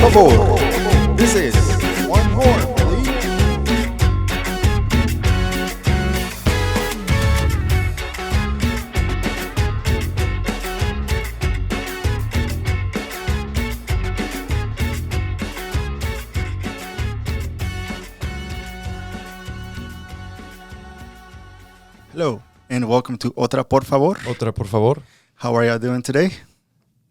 favor. This is one more, please. Hello, and welcome to Otra, por favor. Otra, por favor. How are y'all doing today?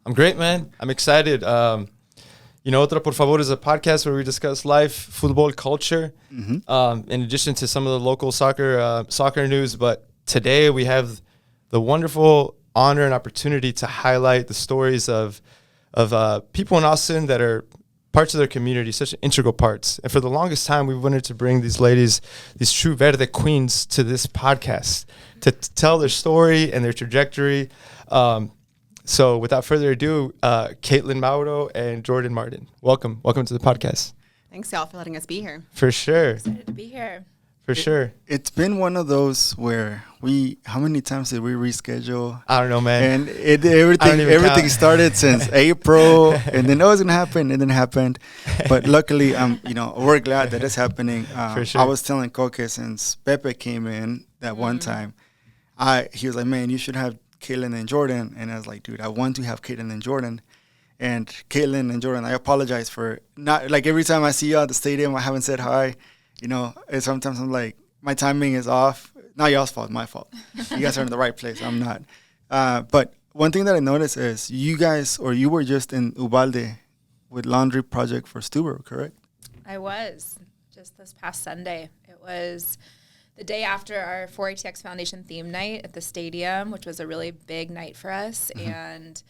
I'm great, man. I'm excited. Otra, por favor is a podcast where we discuss life, football, culture, in addition to some of the local soccer news. But today we have the wonderful honor and opportunity to highlight the stories of people in Austin that are parts of their community, such integral parts. And for the longest time, we wanted to bring these ladies, these true Verde queens, to this podcast to tell their story and their trajectory. So without further ado, Kaitlin Mauro and Jordan Marden, welcome to the podcast. Thanks, y'all, for letting us be here. For sure. Excited to be here. For sure. It's been one of those where how many times did we reschedule? I don't know, man. And everything started since April, and then it was gonna happen, and then it happened. But luckily, we're glad that it's happening. For sure. I was telling Coque since Pepe came in that one time, he was like, "Man, you should have Kaitlin and Jordan." And I was like, "Dude, I want to have Kaitlin and Jordan." And Kaitlin and Jordan, I apologize for not, like, every time I see you at the stadium, I haven't said hi. And sometimes I'm like, my timing is off. Not y'all's fault, my fault. You guys are in the right place. I'm not. But one thing that I noticed is you were just in Uvalde with laundry project for Stuber, correct? I was just this past Sunday. It was the day after our 4ATX Foundation theme night at the stadium, which was a really big night for us. And,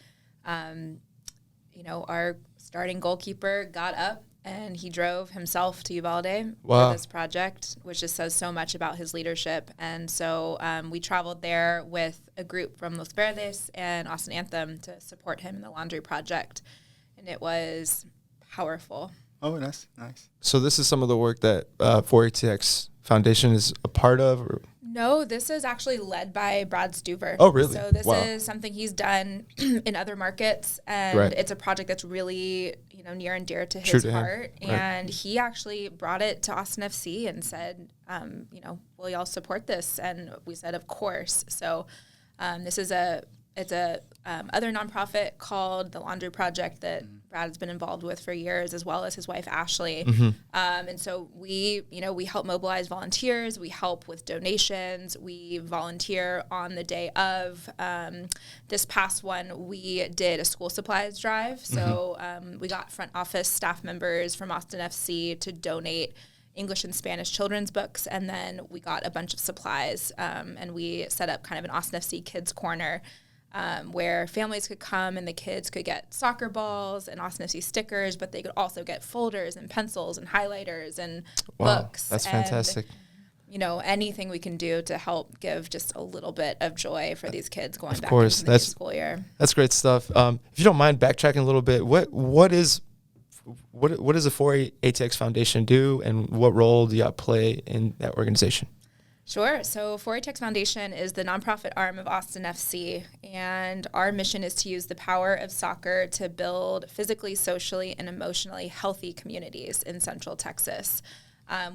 our starting goalkeeper got up and he drove himself to Uvalde for this project, which just says so much about his leadership. And so we traveled there with a group from Los Verdes and Austin Anthem to support him in the laundry project. And it was powerful. Oh, that's nice. So this is some of the work that 4ATX Foundation is a part of? Or? No, this is actually led by Brad Stuver. Oh, really? So this is something he's done in other markets, and it's a project that's really, near and dear to his heart. Right. And he actually brought it to Austin FC and said, will y'all support this? And we said, of course. So this is it's a other nonprofit called the Laundry Project that Brad has been involved with for years, as well as his wife Ashley. And so we help mobilize volunteers. We help with donations. We volunteer on the day of. This past one, we did a school supplies drive. So we got front office staff members from Austin FC to donate English and Spanish children's books, and then we got a bunch of supplies, and we set up kind of an Austin FC Kids Corner, where families could come and the kids could get soccer balls and Austin FC stickers, but they could also get folders and pencils and highlighters and books. That's fantastic. Anything we can do to help give just a little bit of joy for these kids going back into the school year. That's great stuff. If you don't mind backtracking a little bit, what does the 4ATX Foundation do, and what role do y'all play in that organization? Sure. So 4ATX Foundation is the nonprofit arm of Austin FC, and our mission is to use the power of soccer to build physically, socially, and emotionally healthy communities in Central Texas.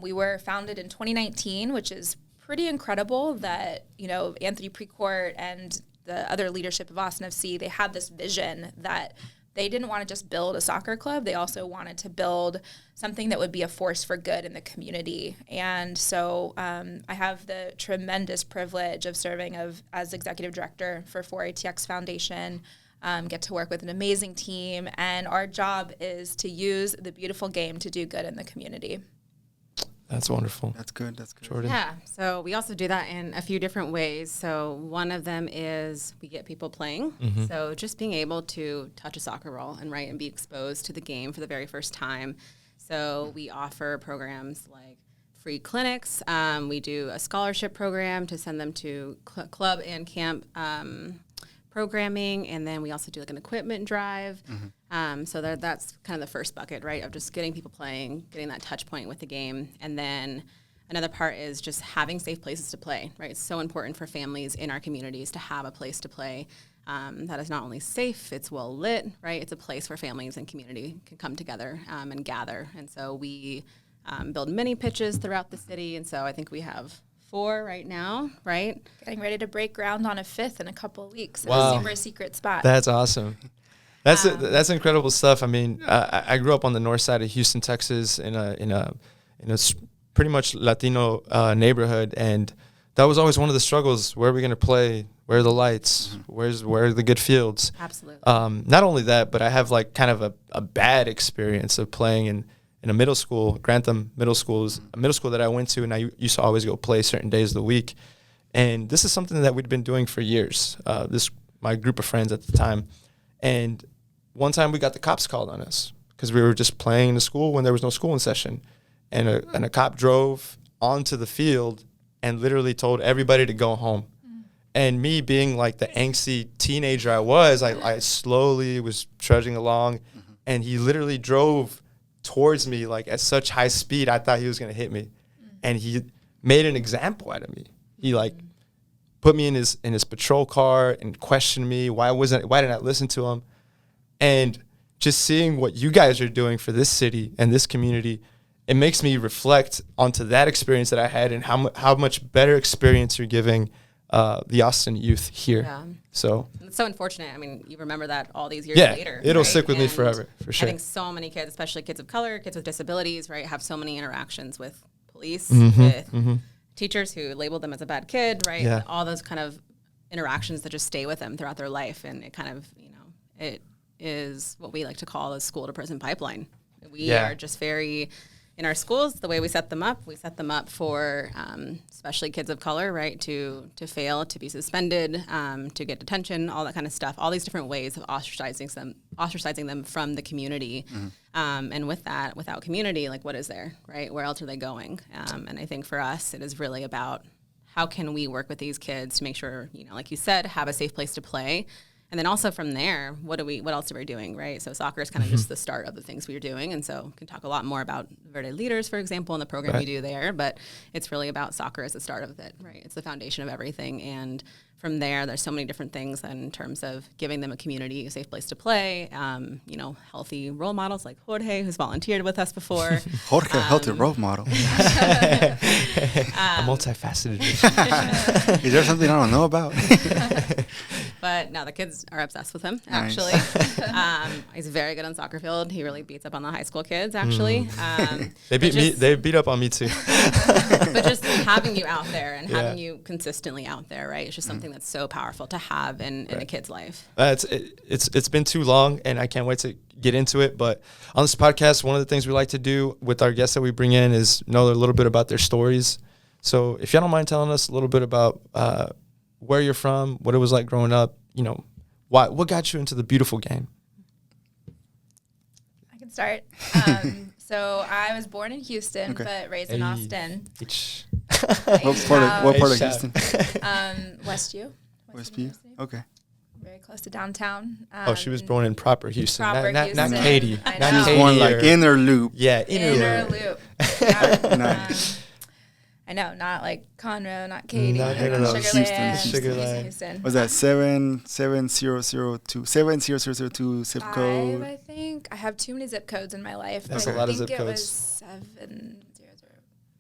We were founded in 2019, which is pretty incredible that, Anthony Precourt and the other leadership of Austin FC, they had this vision that they didn't want to just build a soccer club. They also wanted to build something that would be a force for good in the community. And so I have the tremendous privilege of serving as executive director for 4ATX Foundation, get to work with an amazing team. And our job is to use the beautiful game to do good in the community. That's wonderful. That's good. Jordan? Yeah, so we also do that in a few different ways. So one of them is we get people playing. So just being able to touch a soccer ball and be exposed to the game for the very first time. So we offer programs like free clinics. We do a scholarship program to send them to club and camp programming, and then we also do an equipment drive. So that's kind of the first bucket, right, of just getting people playing, getting that touch point with the game. And then Another part is just having safe places to play, right? It's so important for families in our communities to have a place to play that is not only safe, it's well lit, right? It's a place where families and community can come together and gather. And so we build mini pitches throughout the city. And so I think we have 4 right now, right? Getting ready to break ground on a 5th in a couple of weeks. Wow. A super secret spot. That's awesome. That's incredible stuff. I mean, I grew up on the north side of Houston, Texas, in a pretty much Latino neighborhood, and that was always one of the struggles. Where are we going to play? Where are the lights? Where are the good fields? Absolutely. Not only that, but I have like kind of a bad experience of playing in a middle school. Grantham Middle School is a middle school that I went to, and I used to always go play certain days of the week. And this is something that we'd been doing for years. My group of friends at the time, and one time we got the cops called on us because we were just playing in the school when there was no school in session. And a cop drove onto the field and literally told everybody to go home. And me being like the angsty teenager I was, I slowly was trudging along, and he literally drove towards me like at such high speed, I thought he was going to hit me. And he made an example out of me. He like put me in his patrol car and questioned me. Why didn't I listen to him? And just seeing what you guys are doing for this city and this community, it makes me reflect onto that experience that I had and how much better experience you're giving the Austin youth here. Yeah. So it's so unfortunate. I mean, you remember that all these years later. It'll right? stick with me And forever, for sure. I think so many kids, especially kids of color, kids with disabilities, right, have so many interactions with police, with teachers who label them as a bad kid, right? Yeah. All those kind of interactions that just stay with them throughout their life. And it kind of, it is what we like to call a school to prison pipeline. We are just very, in our schools, the way we set them up for especially kids of color, right, to fail, to be suspended, to get detention, all that kind of stuff, all these different ways of ostracizing them from the community. And with that, without community, like what is there, right? Where else are they going? And I think for us, it is really about how can we work with these kids to make sure, like you said, have a safe place to play. And then also from there, what else are we doing, right? So soccer is kind of just the start of the things we're doing. And so can talk a lot more about Verde Leaders, for example, and the program we do there. But it's really about soccer as the start of it, right? It's the foundation of everything. And from there, there's so many different things in terms of giving them a community, a safe place to play, healthy role models like Jorge, who's volunteered with us before. Jorge, healthy role model. a multifaceted. Is there something I don't know about? But no, the kids are obsessed with him, actually. He's very good on soccer field. He really beats up on the high school kids, actually. They beat up on me too. But just having you out there and having you consistently out there, right? It's just something that's so powerful to have in a kid's life. It's been too long, and I can't wait to get into it. But on this podcast, one of the things we like to do with our guests that we bring in is know a little bit about their stories. So if you don't mind telling us a little bit about where you're from, what it was like growing up, what got you into the beautiful game? I can start. So I was born in Houston, but raised in Austin. What part of Houston? Westview. Westview. Okay. Very close to downtown. She was born in proper Houston, not Houston. Katy. I Not know. She's Katy born like inner loop. Yeah, Inner loop. Yeah. Nice. I know, not like Conroe, not Katy. No, Sugarland. Sugarland. Houston. Was that 70002 zip code? 5, I think. I have too many zip codes in my life. That's but a lot of I think zip it codes. was 700.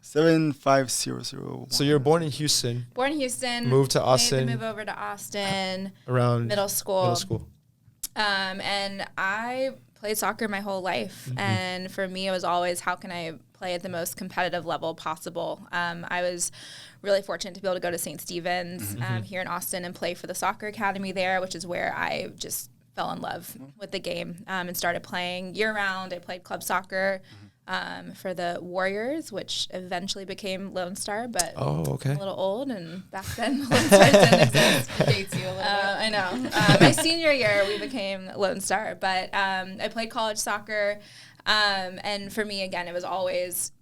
75001. So you were born in Houston. Born in Houston. Moved to Austin. Made the move over to Austin. Around middle school. Mm-hmm. And I played soccer my whole life. And for me, it was always, how can I play at the most competitive level possible? I was really fortunate to be able to go to St. Stephen's here in Austin and play for the soccer academy there, which is where I just fell in love with the game and started playing year-round. I played club soccer for the Warriors, which eventually became Lone Star, but a little old, and back then Lone Star didn't exist. Dates you a little bit. I know. My senior year, we became Lone Star, but I played college soccer, and for me, again, it was always,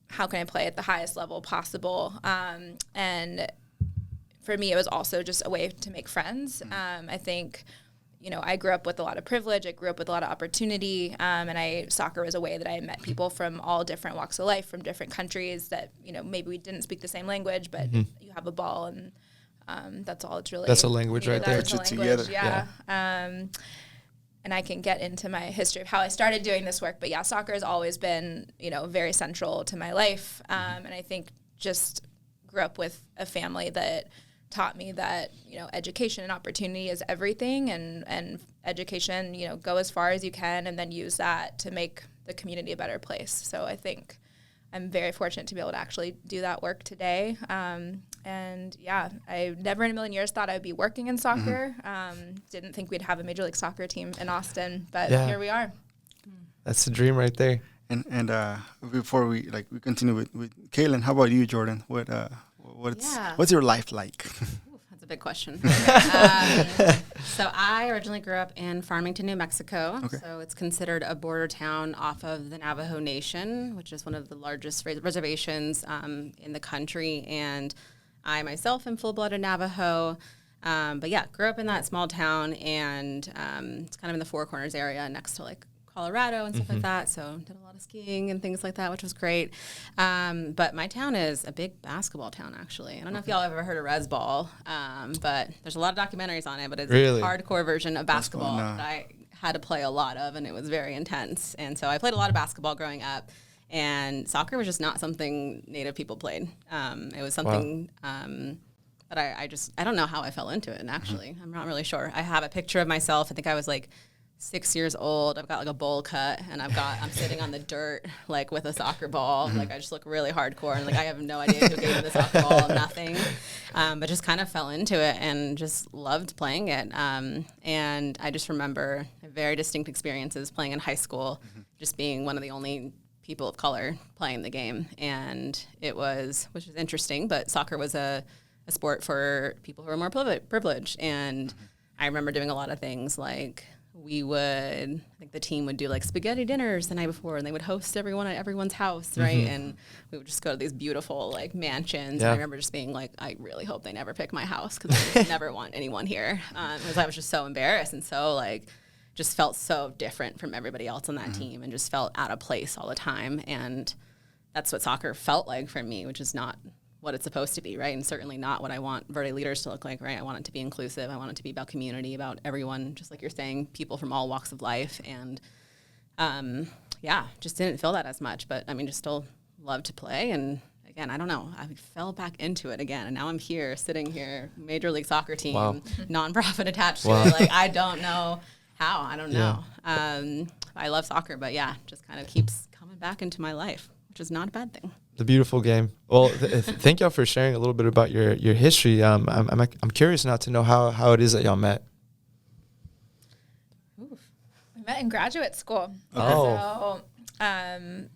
how can I play at the highest level possible? And for me, it was also just a way to make friends. I think I grew up with a lot of privilege. I grew up with a lot of opportunity. And soccer was a way that I met people from all different walks of life, from different countries that, maybe we didn't speak the same language, but you have a ball and that's all it's really. That's a language right there. That's a language, yeah. And I can get into my history of how I started doing this work. But yeah, soccer has always been, very central to my life. And I think just grew up with a family that taught me that, education and opportunity is everything, and education, go as far as you can and then use that to make the community a better place. So I think I'm very fortunate to be able to actually do that work today. And yeah, I never in a million years thought I would be working in soccer. Didn't think we'd have a Major League Soccer team in Austin, but here we are. That's the dream right there. And before we continue with Kaitlin, how about you, Jordan? What's your life like? That's a big question. So I originally grew up in Farmington, New Mexico. Okay. So it's considered a border town off of the Navajo Nation, which is one of the largest reservations in the country. And I myself am full-blooded Navajo. But yeah, grew up in that small town, and it's kind of in the Four Corners area next to Colorado and stuff like that. So did a lot of skiing and things like that, which was great. But my town is a big basketball town, actually. I don't know if y'all have ever heard of Res Ball, but there's a lot of documentaries on it, but it's a hardcore version of basketball that I had to play a lot of, and it was very intense. And so I played a lot of basketball growing up, and soccer was just not something Native people played. It was something that I don't know how I fell into it, and actually, I'm not really sure. I have a picture of myself. I think I was 6 years old. I've got a bowl cut, and I'm sitting on the dirt with a soccer ball. I just look really hardcore, and I have no idea who gave me the soccer ball, nothing. But just kind of fell into it and just loved playing it. And I just remember very distinct experiences playing in high school, just being one of the only people of color playing the game. And which was interesting, but soccer was a sport for people who are more privileged. And I remember doing a lot of things I think the team would do spaghetti dinners the night before, and they would host everyone at everyone's house, right? And we would just go to these beautiful mansions. And I remember just being I really hope they never pick my house, because I would never want anyone here. Because I was just so embarrassed, and so just felt so different from everybody else on that team, and just felt out of place all the time. And that's what soccer felt like for me, which is not what it's supposed to be, right? And certainly not what I want Verde leaders to look like, right? I want it to be inclusive. I want it to be about community, about everyone, just like you're saying, people from all walks of life. And just didn't feel that as much, but just still love to play. And again, I don't know, I fell back into it again, and now I'm here, sitting here, Major League Soccer team, nonprofit attached to it. I don't know how, I don't know. I love soccer, but just kind of keeps coming back into my life, which is not a bad thing. The beautiful game. Well, thank y'all for sharing a little bit about your history. I'm curious now to know how it is that y'all met. We met in graduate school. Oh. So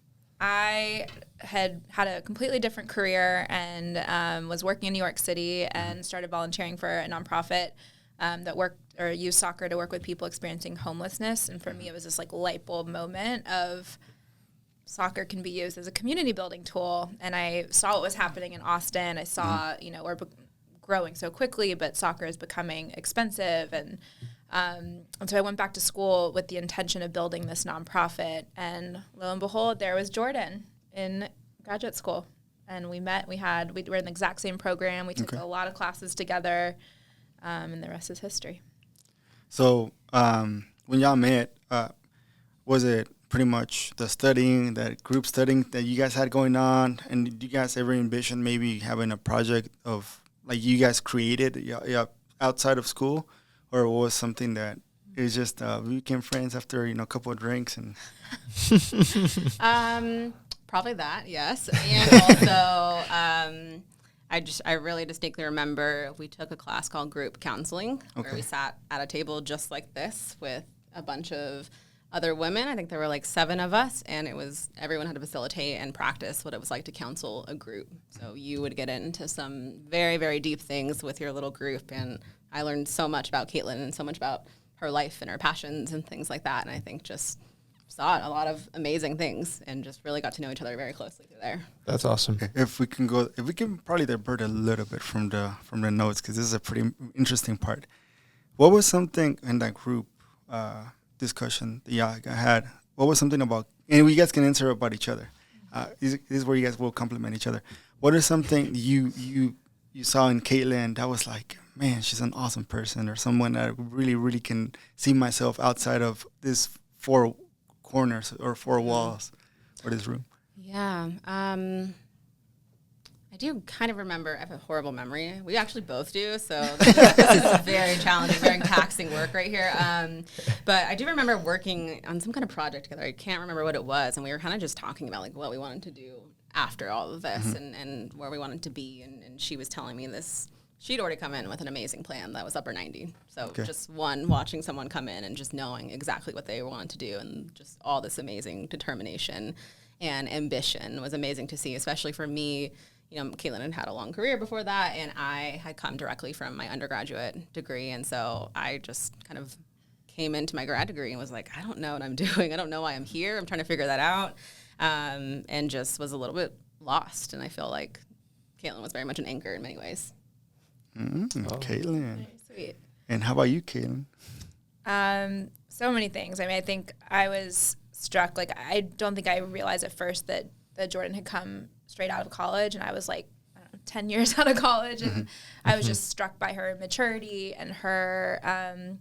I had a completely different career, and was working in New York City, and started volunteering for a nonprofit that used soccer to work with people experiencing homelessness. And for me, it was this light bulb moment of soccer can be used as a community building tool. And I saw what was happening in Austin. I saw, we're growing so quickly, but soccer is becoming expensive. And so I went back to school with the intention of building this nonprofit. And lo and behold, there was Jordan in graduate school. And we met, we were in the exact same program. We took a lot of classes together, and the rest is history. So when y'all met, was it pretty much that group studying that you guys had going on? And did you guys ever envision maybe having a project of you guys created outside of school, or was something that is just we became friends after a couple of drinks? And probably that, yes. And also I really distinctly remember we took a class called group counseling, where we sat at a table just like this with a bunch of other women. I think there were 7 of us, and everyone had to facilitate and practice what it was like to counsel a group. So you would get into some very, very deep things with your little group, and I learned so much about Kaitlin and so much about her life and her passions and things like that. And I think just saw a lot of amazing things, and just really got to know each other very closely through there. That's awesome. If we can probably divert a little bit from the notes, because this is a pretty interesting part. What was something in that group discussion that y'all had? What was something about, and you guys can answer about each other. This is where you guys will compliment each other. What is something you saw in Kaitlin that was like, man, she's an awesome person, or someone that I really, really can see myself outside of this four corners or four walls or this room? Yeah. I do kind of remember, I have a horrible memory. We actually both do, so this is very challenging, very taxing work right here. But I do remember working on some kind of project together. I can't remember what it was, and we were kind of just talking about like what we wanted to do after all of this and where we wanted to be. And she was telling me this. She'd already come in with an amazing plan that was upper 90. So just watching someone come in and just knowing exactly what they wanted to do and just all this amazing determination and ambition was amazing to see, especially for me. You know, Kaitlin had a long career before that, and I had come directly from my undergraduate degree. And so I just kind of came into my grad degree and was like, I don't know what I'm doing. I don't know why I'm here. I'm trying to figure that out. And just was a little bit lost. And I feel like Kaitlin was very much an anchor in many ways. Kaitlin. Very sweet. And how about you, Kaitlin? So many things. I mean, I think I was struck, like, I don't think I realized at first that Jordan had come straight out of college, and I was like, I don't know, 10 years out of college, and I was just struck by her maturity and her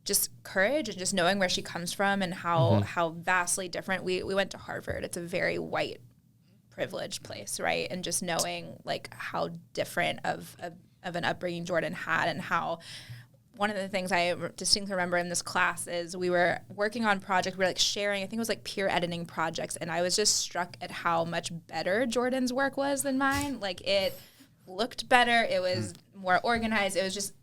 just courage and just knowing where she comes from and how vastly different. We went to Harvard. It's a very white, privileged place, right? And just knowing, like, how different of an upbringing Jordan had, and how one of the things I distinctly remember in this class is we were working on projects. We were like sharing, I think it was like peer editing projects. And I was just struck at how much better Jordan's work was than mine. Like, it looked better. It was more organized. It was just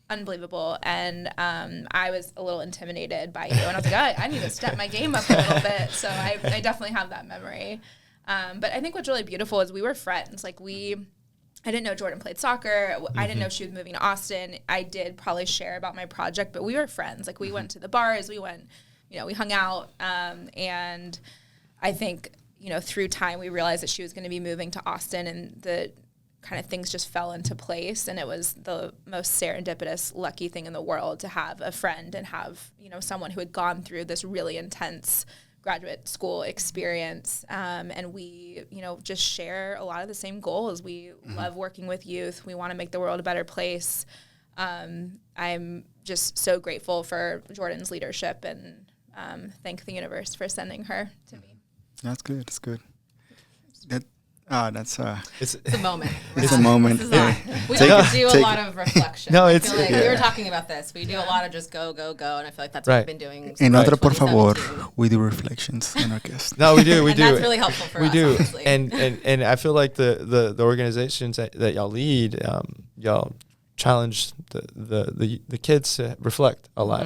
unbelievable. And I was a little intimidated by you. And I was like, I need to step my game up a little bit. So I definitely have that memory. But I think what's really beautiful is we were friends. Like, I didn't know Jordan played soccer. I didn't know she was moving to Austin. I did probably share about my project, but we were friends. Like, we went to the bars, we hung out. And I think, through time, we realized that she was going to be moving to Austin, and the kind of things just fell into place. And it was the most serendipitous, lucky thing in the world to have a friend and have, someone who had gone through this really intense graduate school experience, and we, just share a lot of the same goals. We love working with youth. We want to make the world a better place. I'm just so grateful for Jordan's leadership, and thank the universe for sending her to me. That's good. That's good. It's a moment. It's a moment. We do a lot of reflection. No, I feel like we were talking about this. We do a lot of just go, and I feel like that's what we've been doing. En Otra, por favor, we do reflections on our guests. No, we do. And that's really helpful for us, honestly. And I feel like the organizations that y'all lead, y'all challenge the kids to reflect a lot.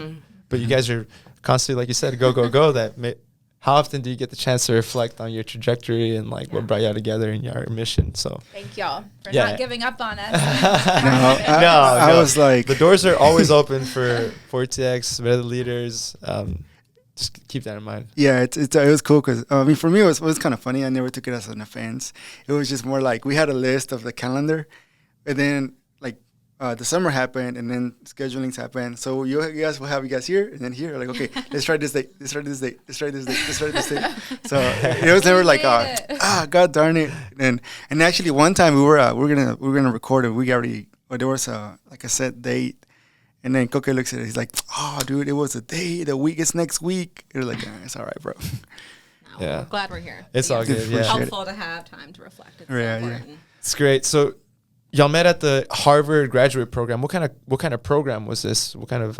But you guys are constantly, like you said, go. How often do you get the chance to reflect on your trajectory and what brought y'all together in your mission? So thank y'all for not giving up on us. I was like, the doors are always open for 4TX, other leaders. Just keep that in mind. Yeah, it was cool because for me it was kind of funny. I never took it as an offense. It was just more like we had a list of the calendar, and then the summer happened, and then schedulings happened. So you guys will have you guys here and then here. Like, okay, let's try this date. Let's try this date. Let's try this date. Let's try this date. So it was never like, god darn it. And actually, one time we were gonna record it. We already, there was a set date, and then Coque looks at it. He's like, oh, dude, it was a day. The week is next week. You're like, it's all right, bro. We're glad we're here. It's all good. It's helpful to have time to reflect. It's so important. Yeah. It's great. So y'all met at the Harvard graduate program. What kind of program was this? What kind of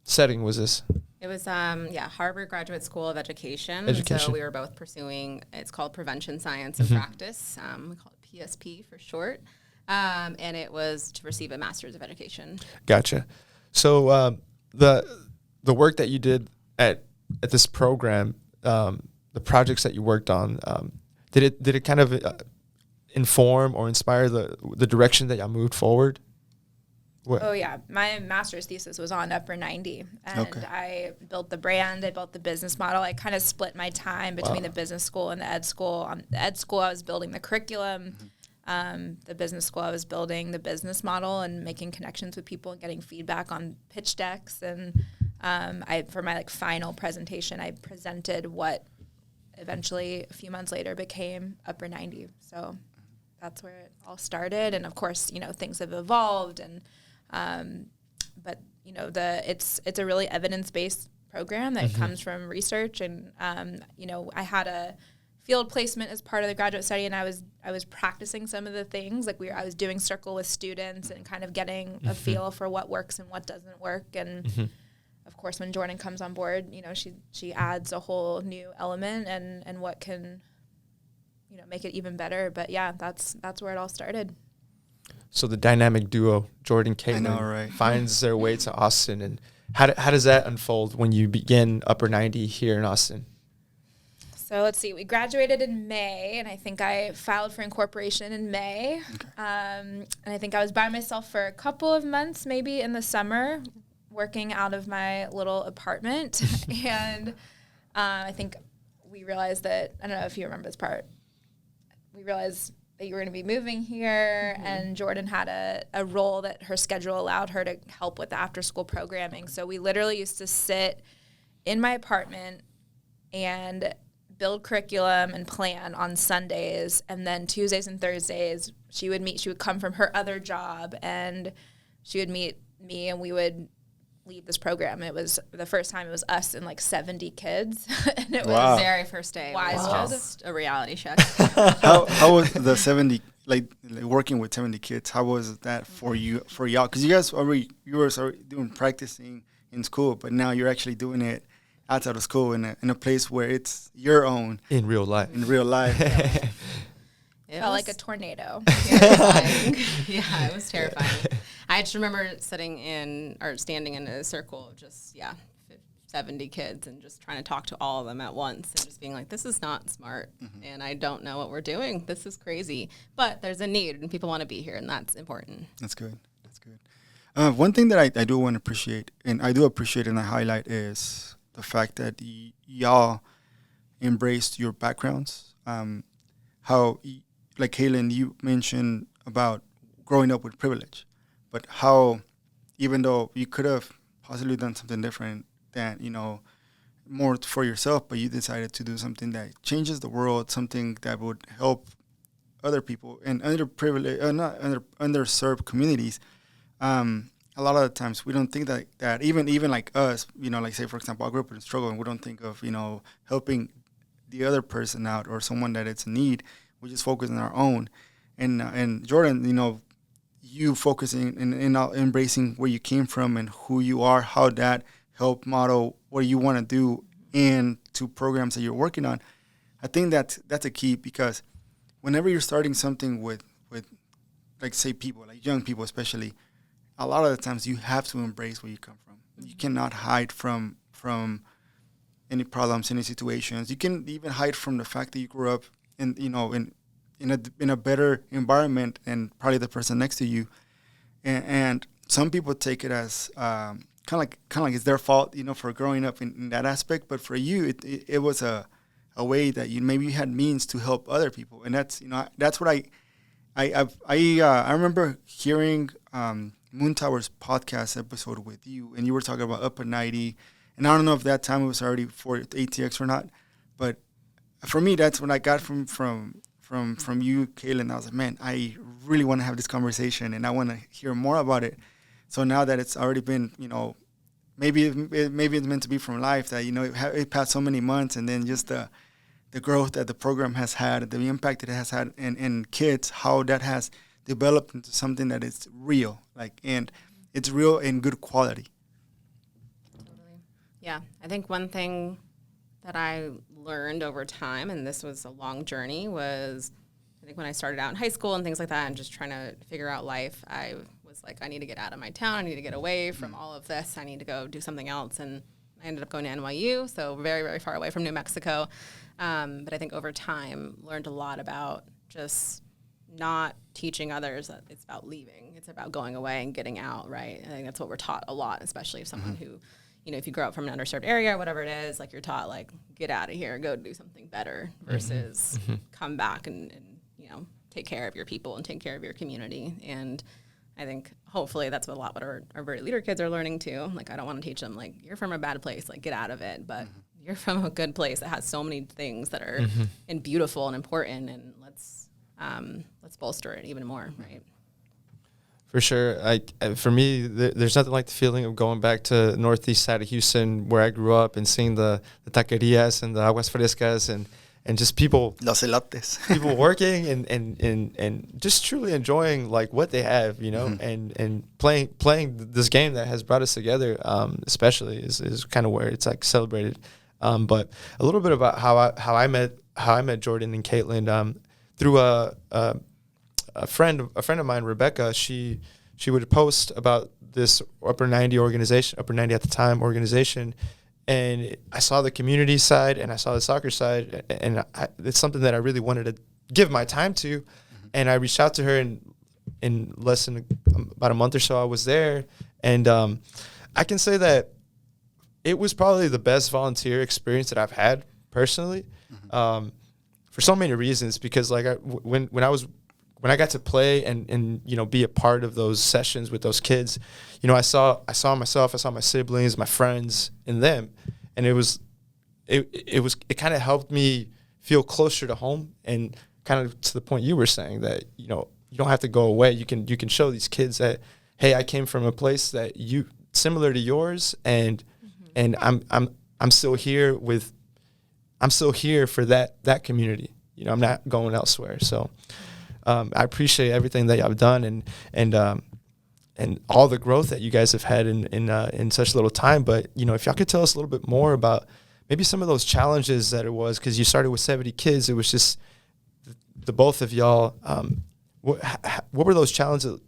setting was this? It was Harvard Graduate School of Education. So we were both pursuing. It's called Prevention Science and Practice. We call it PSP for short. And it was to receive a Master's of Education. Gotcha. So the work that you did at this program, the projects that you worked on, did it kind of inform or inspire the direction that y'all moved forward? Oh yeah, my master's thesis was on upper 90, and I built the brand, I built the business model. I kind of split my time between the business school and the ed school. The ed school, I was building the curriculum. the business school, I was building the business model and making connections with people and getting feedback on pitch decks. And for my final presentation, I presented what eventually a few months later became Upper 90. So that's where it all started. And of course, things have evolved, and but it's a really evidence-based program that comes from research. And I had a field placement as part of the graduate study, and I was practicing some of the things. I was doing circle with students and kind of getting a feel for what works and what doesn't work. And of course, when Jordan comes on board, she adds a whole new element and what can make it even better. But yeah, that's where it all started. So the dynamic duo, Jordan, Kaitlin, finds their way to Austin. And how does that unfold when you begin Upper 90 here in Austin? So let's see. We graduated in May, and I think I filed for incorporation in May. Okay. And I think I was by myself for a couple of months, maybe in the summer, working out of my little apartment. And I think we realized that, I don't know if you remember this part, we realized that you were going to be moving here, and Jordan had a role that her schedule allowed her to help with the after-school programming. So we literally used to sit in my apartment and build curriculum and plan on Sundays, and then Tuesdays and Thursdays she would come from her other job, and she would meet me, and we would lead this program. It was the first time it was us and 70 kids. And it was the very first day. Wild. It was just a reality check. How was the 70, working with 70 kids? How was that for y'all? Because you guys you were already doing practicing in school, but now you're actually doing it outside of school in a place where it's your own. In real life. It felt like a tornado. Yeah, it was terrifying. I just remember standing in a circle of just 70 kids and just trying to talk to all of them at once and just being like, this is not smart, and I don't know what we're doing. This is crazy. But there's a need, and people want to be here, and that's important. That's good. One thing that I do want to appreciate, and I do appreciate and I highlight, is the fact that y'all embraced your backgrounds. How, like Kaitlin, you mentioned about growing up with privilege, but how, even though you could have possibly done something different than, more for yourself, but you decided to do something that changes the world, something that would help other people in underserved communities. A lot of the times we don't think that even like us, say, for example, I grew up in struggle, and we don't think of, helping the other person out or someone that it's in need. We just focus on our own. And Jordan, you focusing and embracing where you came from and who you are, how that helped model what you want to do into programs that you're working on. I think that's a key, because whenever you're starting something with say people, like young people especially, a lot of the times you have to embrace where you come from. You cannot hide from any problems, any situations. You can even hide from the fact that you grew up in a better environment and probably the person next to you. And some people take it as kind of like it's their fault, for growing up in that aspect. But for you, it was a way that you had means to help other people. And that's what I remember hearing Moon Tower's podcast episode with you, and you were talking about Upper 90, and I don't know if that time it was already for ATX or not, but for me, that's what I got from you, Kaitlin. I was like, man, I really want to have this conversation, and I want to hear more about it. So now that it's already been, maybe it's meant to be from life, that it passed so many months, and then just the growth that the program has had, the impact that it has had in kids, how that has developed into something that is real, and it's real in good quality. Totally. Yeah, I think one thing that I learned over time, and this was a long journey, was I think when I started out in high school and things like that and just trying to figure out life, I was like, I need to get out of my town. I need to get away from all of this. I need to go do something else. And I ended up going to NYU, so very, very far away from New Mexico. But I think over time learned a lot about just not teaching others that it's about leaving. It's about going away and getting out, right? I think that's what we're taught a lot, especially if someone who, if you grow up from an underserved area or whatever it is, you're taught, get out of here, go do something better versus come back and take care of your people and take care of your community. And I think hopefully that's what a lot of our Verde Leader kids are learning too. Like, I don't want to teach them, like, you're from a bad place, like, get out of it. But you're from a good place that has so many things that are and beautiful and important, and let's bolster it even more, right? For sure. For me, there's nothing like the feeling of going back to northeast side of Houston where I grew up and seeing the taquerias and the aguas frescas and just people Los elotes. people working and just truly enjoying like what they have, you know, and playing this game that has brought us together, especially is kind of where it's like celebrated. But a little bit about how I met Jordan and Kaitlin through a friend of mine, Rebecca. She would post about this Upper 90 organization, Upper 90 at the time organization, and I saw the community side and I saw the soccer side, and it's something that I really wanted to give my time to, and I reached out to her in less than about a month or so. I was there, and I can say that it was probably the best volunteer experience that I've had personally, for so many reasons. Because like when I got to play and you know be a part of those sessions with those kids, you know I saw myself, I saw my siblings, my friends in them, and it kind of helped me feel closer to home, and kind of to the point you were saying that you know you don't have to go away. You can show these kids that, hey, I came from a place that similar to yours, and I'm still here for that community. You know, I'm not going elsewhere. So I appreciate everything that y'all have done and all the growth that you guys have had in such little time. But you know, if y'all could tell us a little bit more about maybe some of those challenges that it was, because you started with 70 kids. It was just the both of y'all. What were those challenges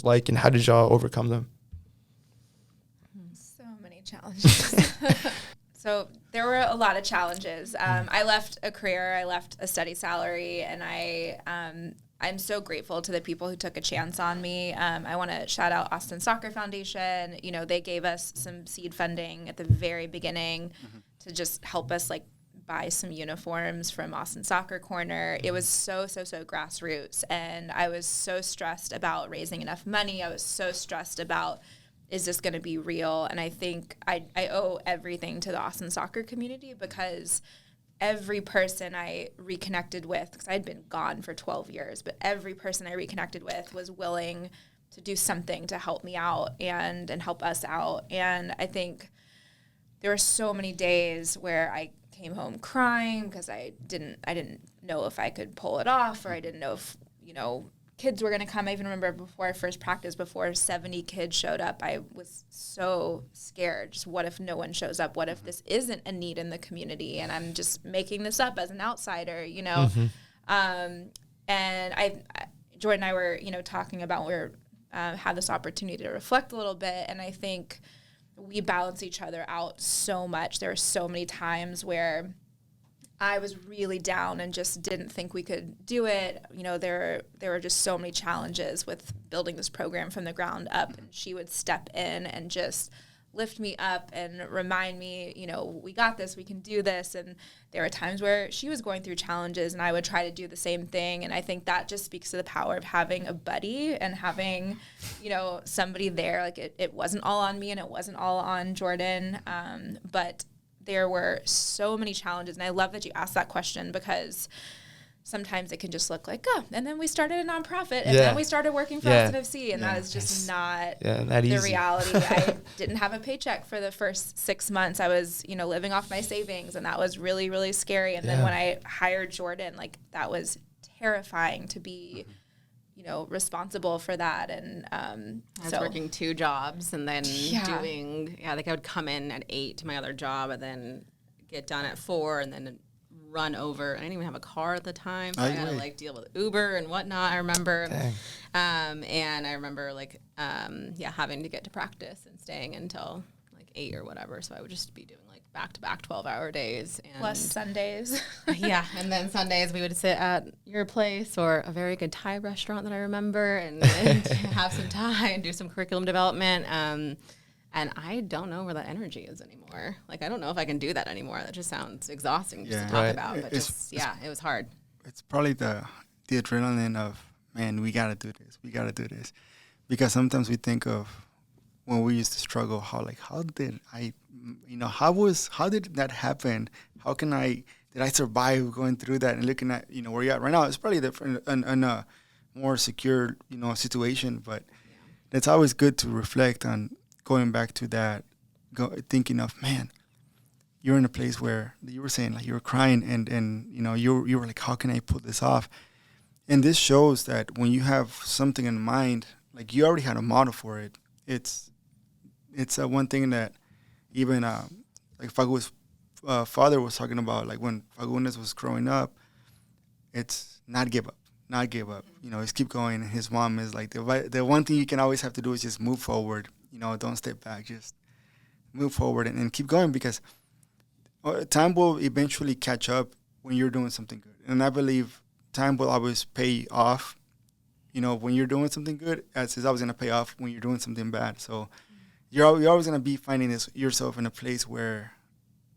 like, and how did y'all overcome them? So many challenges. So there were a lot of challenges. I left a career, I left a steady salary, and I'm so grateful to the people who took a chance on me. I want to shout out Austin Soccer Foundation. You know, they gave us some seed funding at the very beginning to just help us like buy some uniforms from Austin Soccer Corner. It was so grassroots, and I was so stressed about raising enough money. I was so stressed about, is this going to be real? And I think I owe everything to the Austin soccer community, because every person I reconnected with, because I'd been gone for 12 years, but every person I reconnected with was willing to do something to help me out and help us out. And I think there were so many days where I came home crying because I didn't know if I could pull it off, or I didn't know if, you know, kids were going to come. I even remember before I first practiced, before 70 kids showed up, I was so scared. Just what if no one shows up? What if this isn't a need in the community and I'm just making this up as an outsider, you know? And Jordan and I were, you know, talking about had this opportunity to reflect a little bit, and I think we balance each other out so much. There are so many times where I was really down and just didn't think we could do it. You know, there were just so many challenges with building this program from the ground up, and she would step in and just lift me up and remind me, you know, we got this, we can do this. And there were times where she was going through challenges and I would try to do the same thing. And I think that just speaks to the power of having a buddy and having, you know, somebody there. Like it wasn't all on me and it wasn't all on Jordan, but there were so many challenges. And I love that you asked that question, because sometimes it can just look like, and then we started a nonprofit, and then we started working for Austin FC, and that is just not the reality. I didn't have a paycheck for the first 6 months. I was, you know, living off my savings, and that was really, really scary. And then when I hired Jordan, like, that was terrifying to be, you know, responsible for that. And I was working 2 jobs, and then doing, like I would come in at 8 to my other job, and then get done at 4, and then run over. I didn't even have a car at the time, so I had to like deal with Uber and whatnot. I remember, and I remember like, having to get to practice and staying until like 8 or whatever. So I would just be doing like back-to-back 12-hour days, and plus Sundays. And then Sundays we would sit at your place or a very good Thai restaurant that I remember, and have some Thai and do some curriculum development. And I don't know where that energy is anymore. Like, I don't know if I can do that anymore. That just sounds exhausting just to talk about. But it was hard. It's probably the the adrenaline of, man, we got to do this. We got to do this. Because sometimes we think of when we used to struggle, how did that happen? Did I survive going through that? And looking at, where you're at right now, it's probably different in a more secure, situation. But it's always good to reflect on going back to that, thinking of, man, you're in a place where you were saying, like, you were crying and you were like, how can I pull this off? And this shows that when you have something in mind, like, you already had a model for it. It's one thing that even like Fagu's father was talking about, like when Fagundes was growing up, it's not give up. It's keep going. And his mom is like, the one thing you can always have to do is just move forward. Don't step back. Just move forward and keep going, because time will eventually catch up when you're doing something good. And I believe time will always pay off. When you're doing something good, it's always going to pay off when you're doing something bad. So you're always going to be finding yourself in a place where,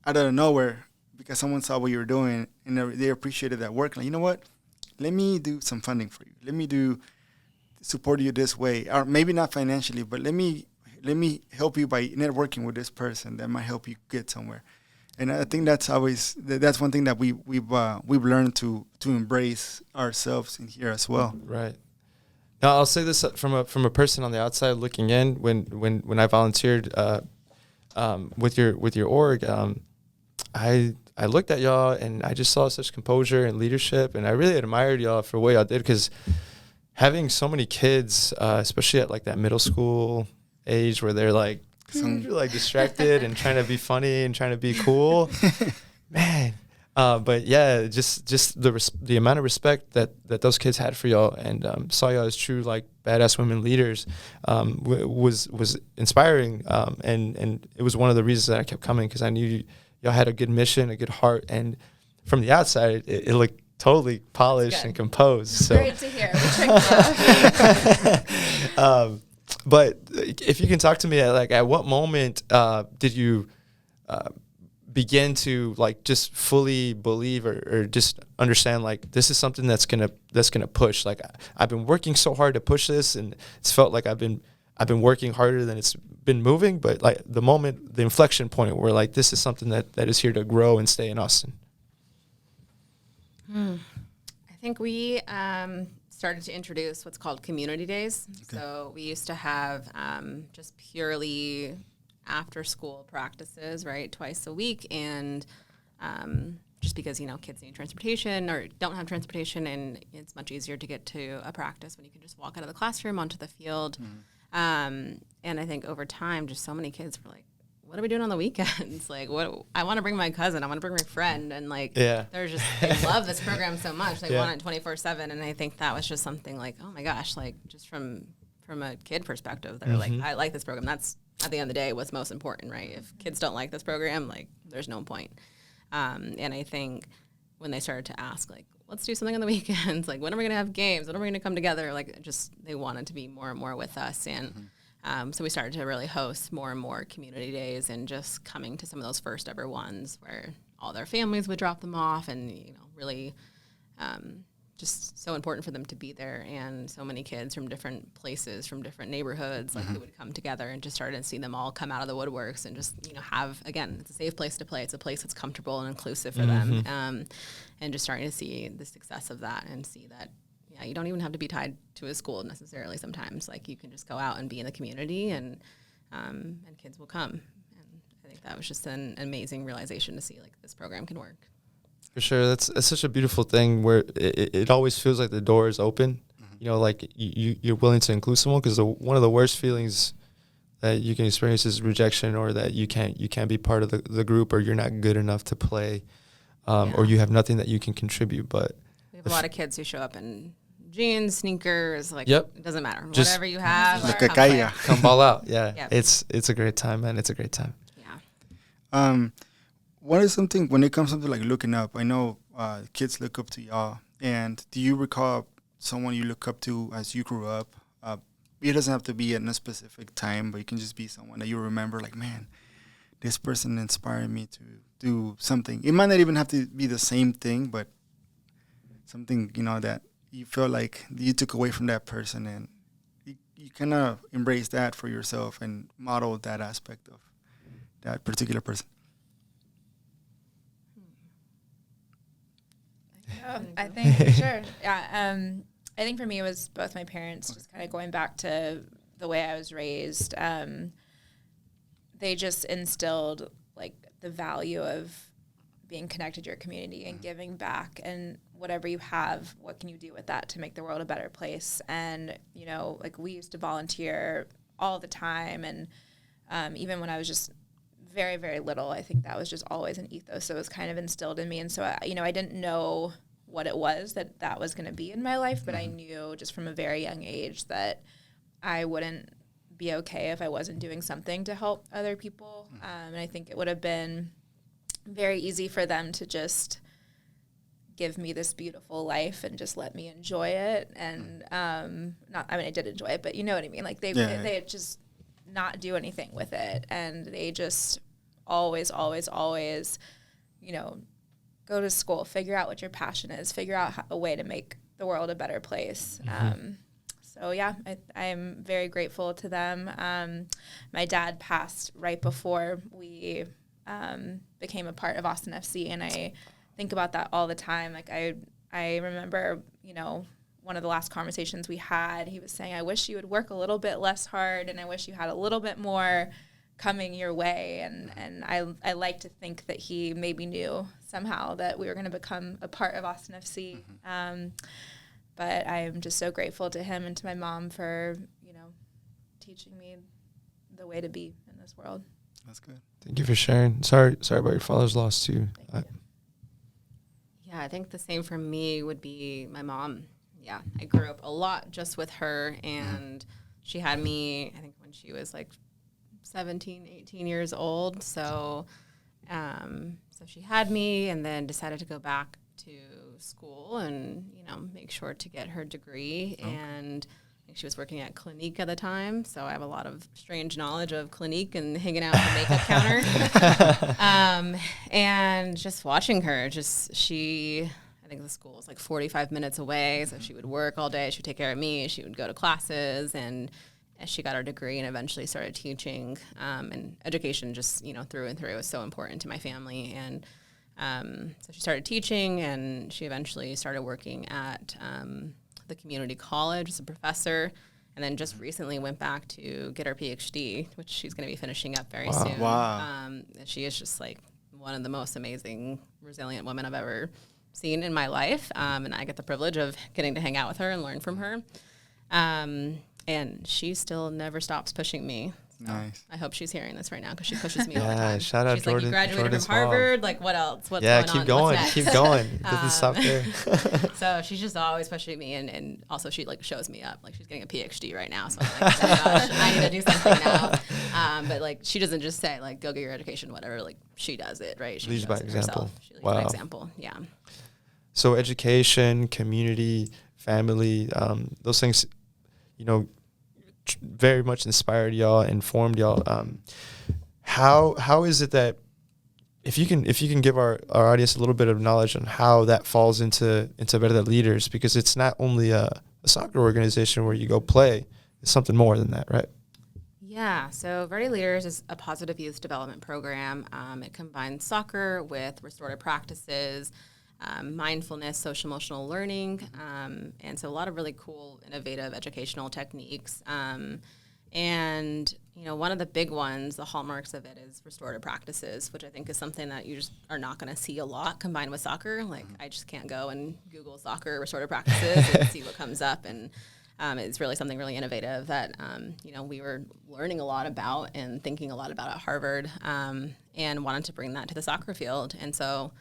out of nowhere, because someone saw what you were doing and they appreciated that work. Like, you know what? Let me do some funding for you. Let me support you this way, or maybe not financially, but let me help you by networking with this person that might help you get somewhere. And I think that's one thing that we've learned to embrace ourselves in here as well. Right. Now, I'll say this from a person on the outside looking in. When I volunteered with your org, I looked at y'all and I just saw such composure and leadership, and I really admired y'all for what y'all did, because having so many kids, especially at like that middle school age where they're like distracted and trying to be funny and trying to be cool, man. But yeah, just the amount of respect that those kids had for y'all and saw y'all as true like badass women leaders was inspiring, and it was one of the reasons that I kept coming, because I knew y'all had a good mission, a good heart, and from the outside it looked totally polished and composed. So great to hear. We but if you can talk to me, at what moment did you begin to like just fully believe or just understand, like, this is something that's gonna push? Like, I've been working so hard to push this, and it's felt like I've been working harder than it's been moving, but like the inflection point where like this is something that is here to grow and stay in Austin. I think we started to introduce what's called community days. Okay. So we used to have just purely after school practices, right, twice a week, and just because kids need transportation or don't have transportation, and it's much easier to get to a practice when you can just walk out of the classroom onto the field. And I think over time, just so many kids were like, what are we doing on the weekends? Like, I want to bring my cousin, I want to bring my friend, and like, they're just, they love this program so much, they want it 24/7. And I think that was just something like, oh my gosh, like just from a kid perspective, they're like, I like this program. That's at the end of the day what's most important, right? If kids don't like this program, like, there's no point. And I think when they started to ask, like, let's do something on the weekends, like, when are we gonna have games? When are we gonna come together? Like, just they wanted to be more and more with us, and so we started to really host more and more community days, and just coming to some of those first ever ones where all their families would drop them off, and really just so important for them to be there. And so many kids from different places, from different neighborhoods, like, who would come together, and just started to see them all come out of the woodworks and just have, again, it's a safe place to play. It's a place that's comfortable and inclusive for them, and just starting to see the success of that, and see that you don't even have to be tied to a school necessarily. Sometimes, like, you can just go out and be in the community, and kids will come. And I think that was just an amazing realization to see, like, this program can work. For sure. That's such a beautiful thing where it always feels like the door is open, like you're willing to include someone, because one of the worst feelings that you can experience is rejection, or that you can't be part of the group, or you're not good enough to play, or you have nothing that you can contribute. But we have a lot of kids who show up in jeans, sneakers, like, it doesn't matter. Just whatever you have, come ball out. Yeah. It's a great time, man. It's a great time. Yeah. What is something, when it comes to like looking up, I know kids look up to y'all, and do you recall someone you look up to as you grew up? It doesn't have to be in a specific time, but it can just be someone that you remember, like, man, this person inspired me to do something. It might not even have to be the same thing, but something, that you feel like you took away from that person, and you kind of embrace that for yourself and model that aspect of that particular person. I think for sure. Yeah. I think for me it was both my parents, just kind of going back to the way I was raised. They just instilled like the value of being connected to your community and giving back, and whatever you have, what can you do with that to make the world a better place? And, you know, like we used to volunteer all the time. And even when I was just very, very little, I think that was just always an ethos that was kind of instilled in me. And so, I didn't know what it was that was going to be in my life, but I knew just from a very young age that I wouldn't be okay if I wasn't doing something to help other people. And I think it would have been very easy for them to just give me this beautiful life and just let me enjoy it. And I did enjoy it, but you know what I mean? Like they just not do anything with it. And they just always, you know, go to school, figure out what your passion is, figure out a way to make the world a better place. So yeah, I am very grateful to them. My dad passed right before we became a part of Austin FC, and I think about that all the time. Like I remember, you know, one of the last conversations we had, he was saying, I wish you would work a little bit less hard, and I wish you had a little bit more coming your way. And I like to think that he maybe knew somehow that we were going to become a part of Austin FC. But I'm just so grateful to him and to my mom for, you know, teaching me the way to be in this world. That's good. Thank you for sharing. Sorry about your father's loss too. Yeah, I think the same for me would be my mom. Yeah, I grew up a lot just with her, and she had me, I think, when she was like 17, 18 years old. So she had me, and then decided to go back to school and, you know, make sure to get her degree. Okay. And I think she was working at Clinique at the time, so I have a lot of strange knowledge of Clinique and hanging out at the makeup counter. And just watching her, I think the school was like 45 minutes away, so she would work all day. She would take care of me. She would go to classes, and as she got her degree and eventually started teaching. And education just, you know, through and through was so important to my family. And so she started teaching, and she eventually started working at the community college as a professor, and then just recently went back to get her PhD, which she's going to be finishing up very soon. Wow. She is just like one of the most amazing, resilient women I've ever seen in my life. And I get the privilege of getting to hang out with her and learn from her. And she still never stops pushing me. So nice. I hope she's hearing this right now, because she pushes me all the time. Shout out she's Jordan. Like, you graduated Jordan's from Harvard. Mom. Like, what else? What's going keep on? going. What's Keep going. Doesn't stop there. So she's just always pushing me, and also she like shows me up. Like, she's getting a PhD right now, so I'm like, oh my gosh, I need to do something now. But like, she doesn't just say like, go get your education, whatever. Like, she does it, right? She leads by example. She leads by example. Yeah. So education, community, family, those things, you know, very much inspired y'all, informed y'all. How is it that if you can give our audience a little bit of knowledge on how that falls into Verde Leaders, because it's not only a soccer organization where you go play, it's something more than that, right? Yeah, so Verde Leaders is a positive youth development program. It combines soccer with restorative practices, mindfulness, social emotional learning, and so a lot of really cool, innovative educational techniques. And, you know, one of the big ones, the hallmarks of it, is restorative practices, which I think is something that you just are not going to see a lot combined with soccer. Like, I just can't go and Google soccer restorative practices and see what comes up. And it's really something really innovative that, you know, we were learning a lot about and thinking a lot about at Harvard, and wanted to bring that to the soccer field. And so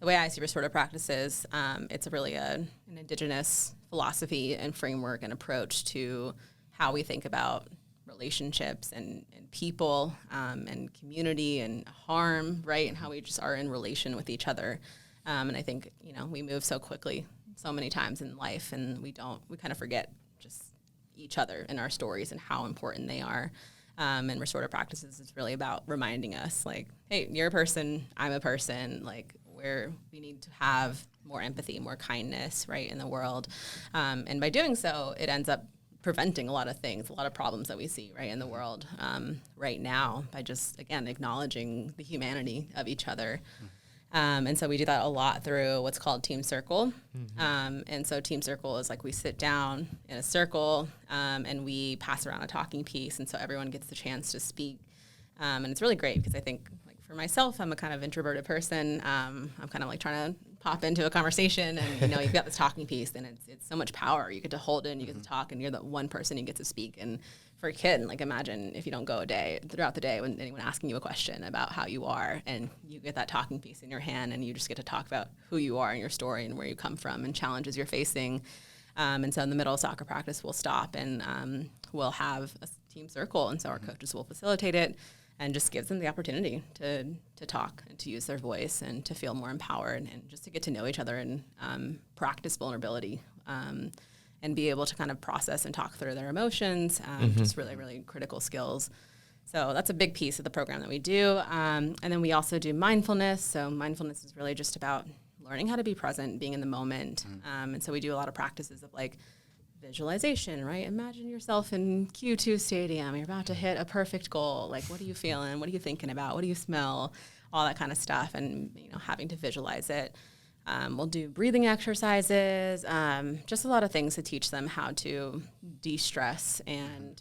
the way I see restorative practices, it's really an indigenous philosophy and framework and approach to how we think about relationships and people, and community and harm, right? And how we just are in relation with each other. And I think, you know, we move so quickly so many times in life, and we kind of forget just each other and our stories and how important they are. And restorative practices is really about reminding us, like, hey, you're a person, I'm a person, like, we need to have more empathy, more kindness, right, in the world. And by doing so, it ends up preventing a lot of things, a lot of problems that we see, right, in the world right now by just, again, acknowledging the humanity of each other. And so we do that a lot through what's called Team Circle. And so Team Circle is like we sit down in a circle and we pass around a talking piece. And so everyone gets the chance to speak. And it's really great because I think, like, for myself, I'm a kind of introverted person. I'm kind of like trying to pop into a conversation and, you know, you've got this talking piece and it's so much power. You get to hold it and you get to talk and you're the one person who gets to speak. And for a kid, like, imagine if you don't go a day throughout the day when anyone asking you a question about how you are and you get that talking piece in your hand and you just get to talk about who you are and your story and where you come from and challenges you're facing. And so in the middle of soccer practice, we'll stop and we'll have a team circle. And so our coaches will facilitate it and just gives them the opportunity to talk and to use their voice and to feel more empowered and just to get to know each other and practice vulnerability and be able to kind of process and talk through their emotions, just really, really critical skills. So that's a big piece of the program that we do. And then we also do mindfulness. So mindfulness is really just about learning how to be present, being in the moment. And so we do a lot of practices of, like, visualization, right? Imagine yourself in Q2 Stadium. You're about to hit a perfect goal. Like, what are you feeling? What are you thinking about? What do you smell? All that kind of stuff. And, you know, having to visualize it. We'll do breathing exercises, just a lot of things to teach them how to de-stress. And,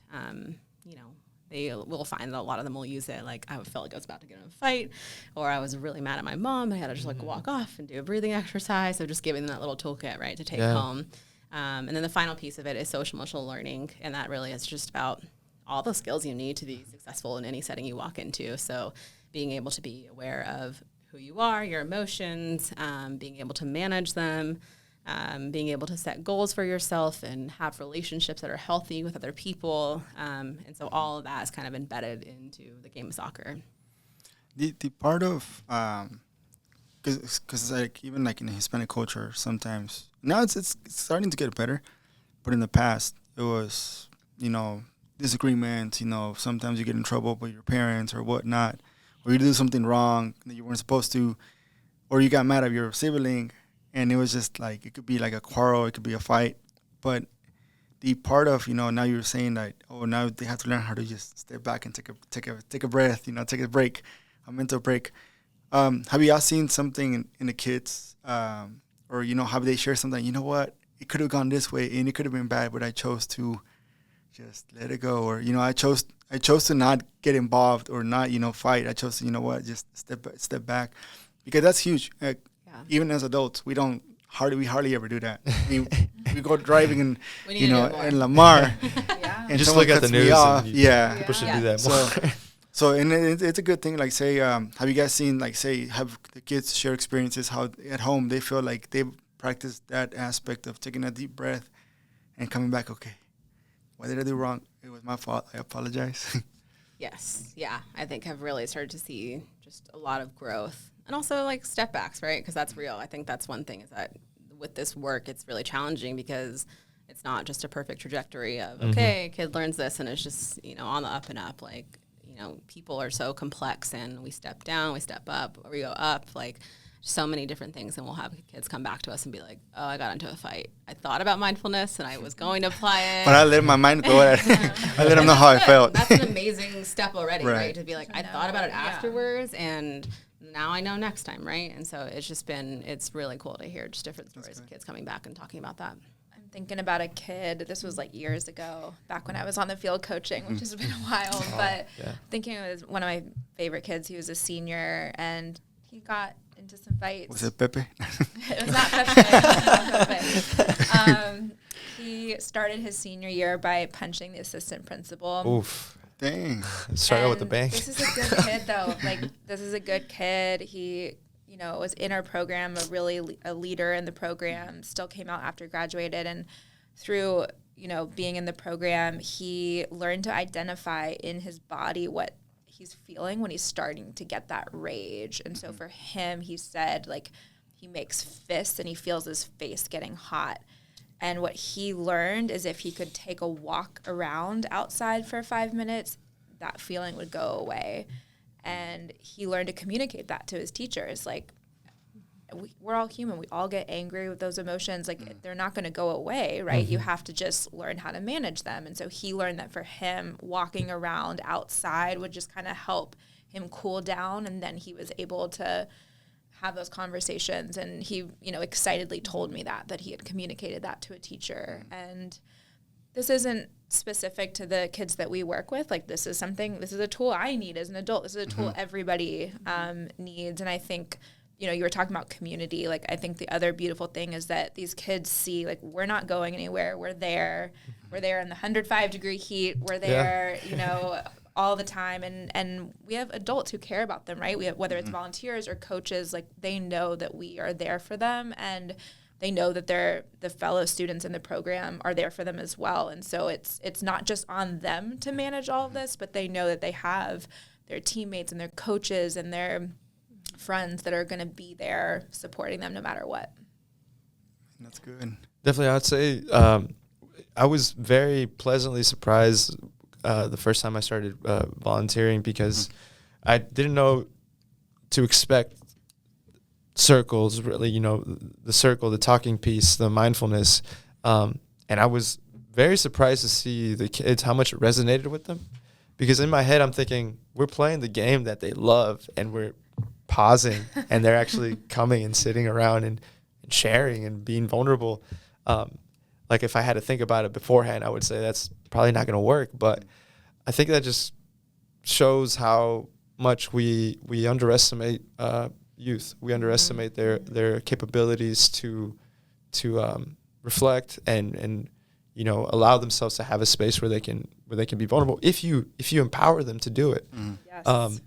you know, they will find that a lot of them will use it. Like, I felt like I was about to get in a fight, or I was really mad at my mom. I had to just, like, walk off and do a breathing exercise. So just giving them that little toolkit, right, to take home. And then the final piece of it is social emotional learning, and that really is just about all the skills you need to be successful in any setting you walk into. So being able to be aware of who you are, your emotions, being able to manage them, being able to set goals for yourself and have relationships that are healthy with other people. And so all of that is kind of embedded into the game of soccer. The part of because like even like in the Hispanic culture, sometimes now it's starting to get better, but in the past it was, you know, disagreements. You know, sometimes you get in trouble with your parents or whatnot, or you do something wrong that you weren't supposed to, or you got mad at your sibling, and it was just like it could be like a quarrel, it could be a fight, but the part of, you know, now you're saying that, oh, now they have to learn how to just step back and take a breath, you know, take a break, a mental break. Have y'all seen something in the kids, or, you know, have they shared something, you know what, it could have gone this way and it could have been bad, but I chose to just let it go, or, you know, I chose to not get involved or not, you know, fight. I chose to, you know what, just step back, because that's huge. Even as adults, we hardly ever do that. I mean, we go driving in, you know, in Lamar, and just look at the news. People should do that more. So, and it's a good thing. Like, say, have you guys seen, like, say, have the kids share experiences how at home they feel like they practice that aspect of taking a deep breath and coming back, okay, what did I do wrong? It was my fault. I apologize. Yes. Yeah. I think I've really started to see just a lot of growth and also, like, step backs, right? Because that's real. I think that's one thing is that with this work, it's really challenging because it's not just a perfect trajectory of, okay, kid learns this and it's just, you know, on the up and up. Like, you know, people are so complex and we step down, we step up, or we go up, like so many different things. And we'll have kids come back to us and be like, oh, I got into a fight. I thought about mindfulness and I was going to apply it. But I let my mind go at it. I let them know how I felt. That's an amazing step already, right? To be like, I thought about it afterwards and now I know next time, right? And so it's really cool to hear just different stories of kids coming back and talking about that. Thinking about a kid, this was like years ago, back when I was on the field coaching, which has been a while, but thinking it was one of my favorite kids. He was a senior, and he got into some fights. Was it Pepe? It was not Pepe. It was not Pepe. He started his senior year by punching the assistant principal. Oof. Dang. Start out with the bang. This is a good kid, though. Like, this is a good kid. He, you know, was in our program, a leader in the program, still came out after graduated. And through, you know, being in the program, he learned to identify in his body what he's feeling when he's starting to get that rage. And so for him, he said, like, he makes fists and he feels his face getting hot. And what he learned is if he could take a walk around outside for 5 minutes, that feeling would go away. And he learned to communicate that to his teachers. Like, we're all human. We all get angry with those emotions. Like they're not going to go away, right? You have to just learn how to manage them. And so he learned that for him, walking around outside would just kind of help him cool down. And then he was able to have those conversations. And he, excitedly told me that he had communicated that to a teacher. And this isn't specific to the kids that we work with. Like this is a tool I need as an adult. This is a tool everybody needs. And I think, you were talking about community. Like, I think the other beautiful thing is that these kids see, like, we're not going anywhere. We're there. We're there in the 105-degree heat. We're there, all the time. And we have adults who care about them, right? We have, whether it's volunteers or coaches, like, they know that we are there for them. And they know that the fellow students in the program are there for them as well. And so it's not just on them to manage all of this, but they know that they have their teammates and their coaches and their friends that are going to be there supporting them no matter what. That's good. Definitely, I would say I was very pleasantly surprised the first time I started volunteering because I didn't know to expect circles, really, the circle, the talking piece, the mindfulness. And I was very surprised to see the kids, how much it resonated with them. Because in my head, I'm thinking, we're playing the game that they love and we're pausing and they're actually coming and sitting around and sharing and being vulnerable. Like if I had to think about it beforehand, I would say that's probably not going to work. But I think that just shows how much we underestimate youth. We underestimate their capabilities to reflect and allow themselves to have a space where they can be vulnerable if you empower them to do it. Yes.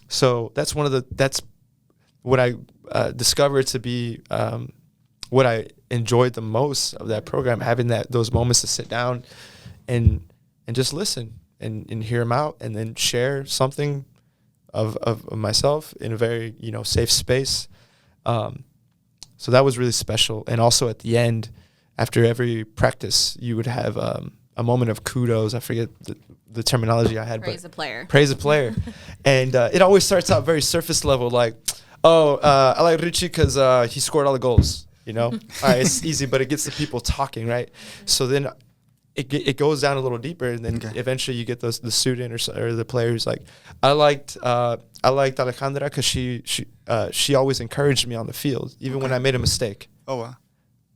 So that's what I discovered to be what I enjoyed the most of that program, having those moments to sit down and just listen and hear them out and then share something of myself in a very safe space. So that was really special. And also at the end, after every practice, you would have a moment of kudos. I forget the terminology I had. Praise a player. Praise a player. And it always starts out very surface level, like, I like Richie because he scored all the goals, All right, it's easy, but it gets the people talking, right? So then it goes down a little deeper, and then eventually you get the student or the player who's like, I liked Alejandra because she always encouraged me on the field, even when I made a mistake. Oh, wow.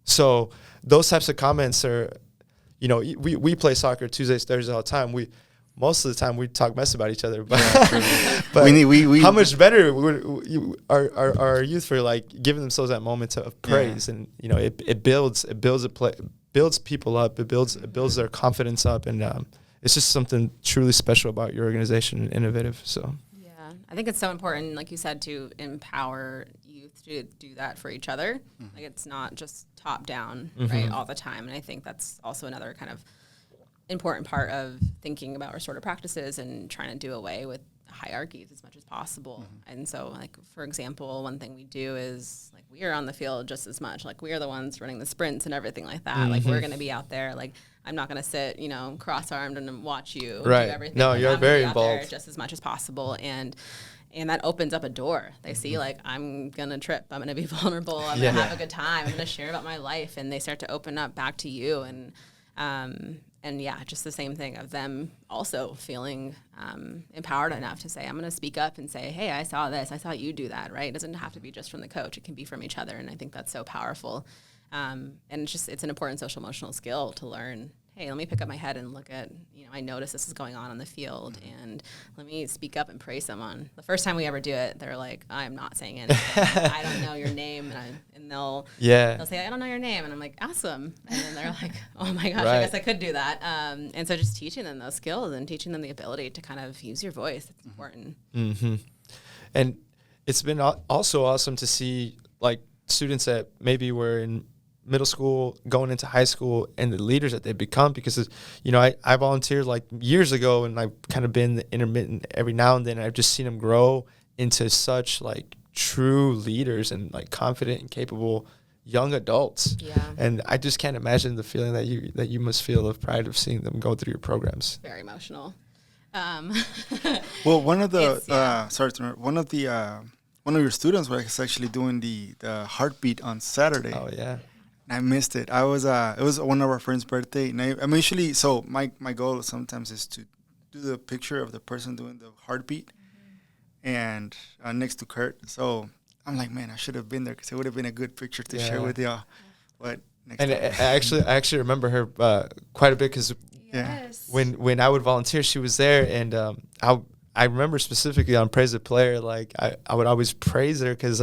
So those types of comments are, we play soccer Tuesdays, Thursdays all the time. Most of the time we talk mess about each other, but, but we how much better our youth for like giving themselves that moment of praise, and it builds people up, it builds their confidence up, and it's just something truly special about your organization and innovative. So yeah, I think it's so important, like you said, to empower youth to do that for each other. Like it's not just top down, right, all the time. And I think that's also another kind of important part of thinking about restorative practices and trying to do away with hierarchies as much as possible. And so, like, for example, one thing we do is, like, we are on the field just as much. Like, we are the ones running the sprints and everything like that. Like, we're going to be out there. Like, I'm not going to sit, cross-armed and watch you do everything. No, like, you're I'm very out there involved. just as much as possible. And that opens up a door. They see, like, I'm going to trip. I'm going to be vulnerable. I'm going to have a good time. I'm going to share about my life. And they start to open up back to you. And yeah, just the same thing of them also feeling empowered enough to say, I'm going to speak up and say, hey, I saw this. I saw you do that, right? It doesn't have to be just from the coach. It can be from each other. And I think that's so powerful. And it's an important social emotional skill to learn. Hey, let me pick up my head and look at, I notice this is going on the field, and let me speak up and praise someone. The first time we ever do it, they're like, I'm not saying anything. I don't know your name. And they'll say, I don't know your name. And I'm like, awesome. And then they're like, oh my gosh, I guess I could do that. And so just teaching them those skills and teaching them the ability to kind of use your voice. It's important. And it's been also awesome to see, like, students that maybe were in middle school going into high school and the leaders that they become, because I volunteered like years ago, and I've kind of been intermittent every now and then, and I've just seen them grow into such like true leaders and like confident and capable young adults. And I just can't imagine the feeling that you must feel of pride of seeing them go through your programs. Very emotional. Well, one of the one of your students was actually doing the heartbeat on Saturday. Oh yeah. And I missed it. I was it was one of our friends' birthday, and I'm usually so my goal sometimes is to do the picture of the person doing the heartbeat, and next to Kurt. So I'm like, man, I should have been there because it would have been a good picture to share with y'all. But next And time. I actually remember her quite a bit because Yes. when I would volunteer, she was there, and I remember specifically on Praise the Player, like I would always praise her because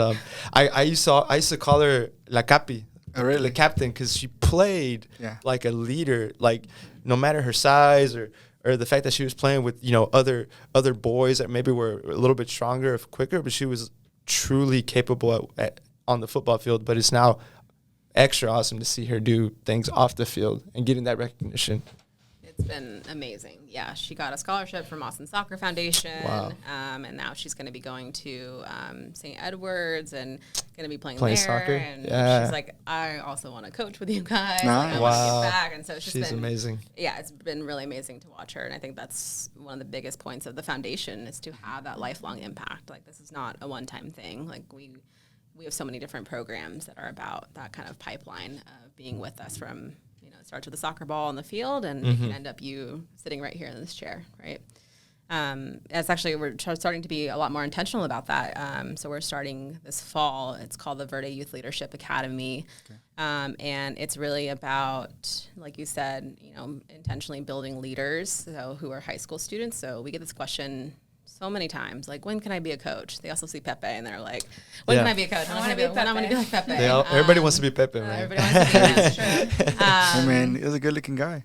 I used to call her La Capi, Oh, really? the captain, because she played Yeah. like a leader, like no matter her size or the fact that she was playing with other boys that maybe were a little bit stronger or quicker, but she was truly capable on the football field. But it's now extra awesome to see her do things off the field and getting that recognition. It's been amazing. Yeah, she got a scholarship from Austin Soccer Foundation. Wow. And now she's going to be going to St. Edward's and going to be playing Playing there. soccer? And Yeah. she's like, I also want to coach with you guys. Nice. Like, I want to Wow. get back. And so it's just She's been amazing. Yeah, it's been really amazing to watch her. And I think that's one of the biggest points of the foundation is to have that lifelong impact. Like, this is not a one-time thing. Like, we have so many different programs that are about that kind of pipeline of being with us from, it starts with a soccer ball on the field and it can end up you sitting right here in this chair, right? It's actually, we're starting to be a lot more intentional about that. So we're starting this fall. It's called the Verde Youth Leadership Academy. Okay. And it's really about, like you said, intentionally building leaders who are high school students. So we get this question so many times, like, when can I be a coach? They also see Pepe and they're like, when can I be a coach? I want to be like Pepe. Everybody wants to be Pepe, man. Everybody wants to be, that's true. Hey, man, he was a good-looking guy.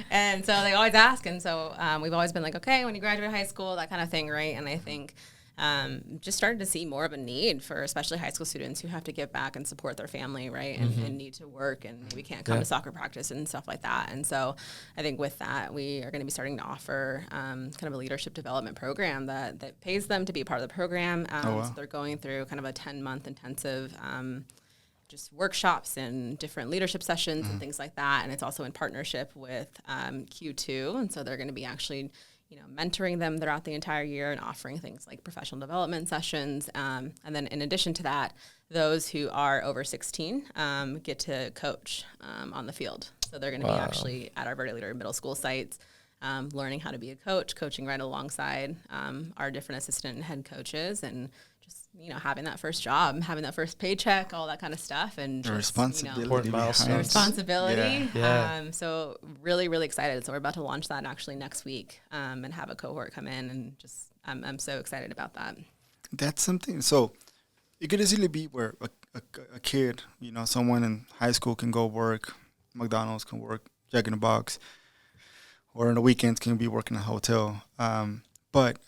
And so they always ask. And so we've always been like, okay, when you graduate high school, that kind of thing, right? And I think just started to see more of a need for especially high school students who have to give back and support their family, right? And need to work and maybe can't come to soccer practice and stuff like that. And so I think with that, we are going to be starting to offer kind of a leadership development program that pays them to be a part of the program. So they're going through kind of a 10-month intensive just workshops and different leadership sessions and things like that. And it's also in partnership with Q2. And so they're going to be actually mentoring them throughout the entire year and offering things like professional development sessions. And then in addition to that, those who are over 16 get to coach on the field. So they're going to be actually at our Verde Leader middle school sites, learning how to be a coach, coaching right alongside our different assistant and head coaches, and just, having that first job, having that first paycheck, all that kind of stuff. And The just, responsibility. Important milestones. the responsibility. Yeah. So really, really excited. So we're about to launch that actually next week and have a cohort come in, and just I'm so excited about that. That's something. So it could easily be where a kid, someone in high school can go work, McDonald's can work, Jack in the Box, or on the weekends can be working in a hotel. But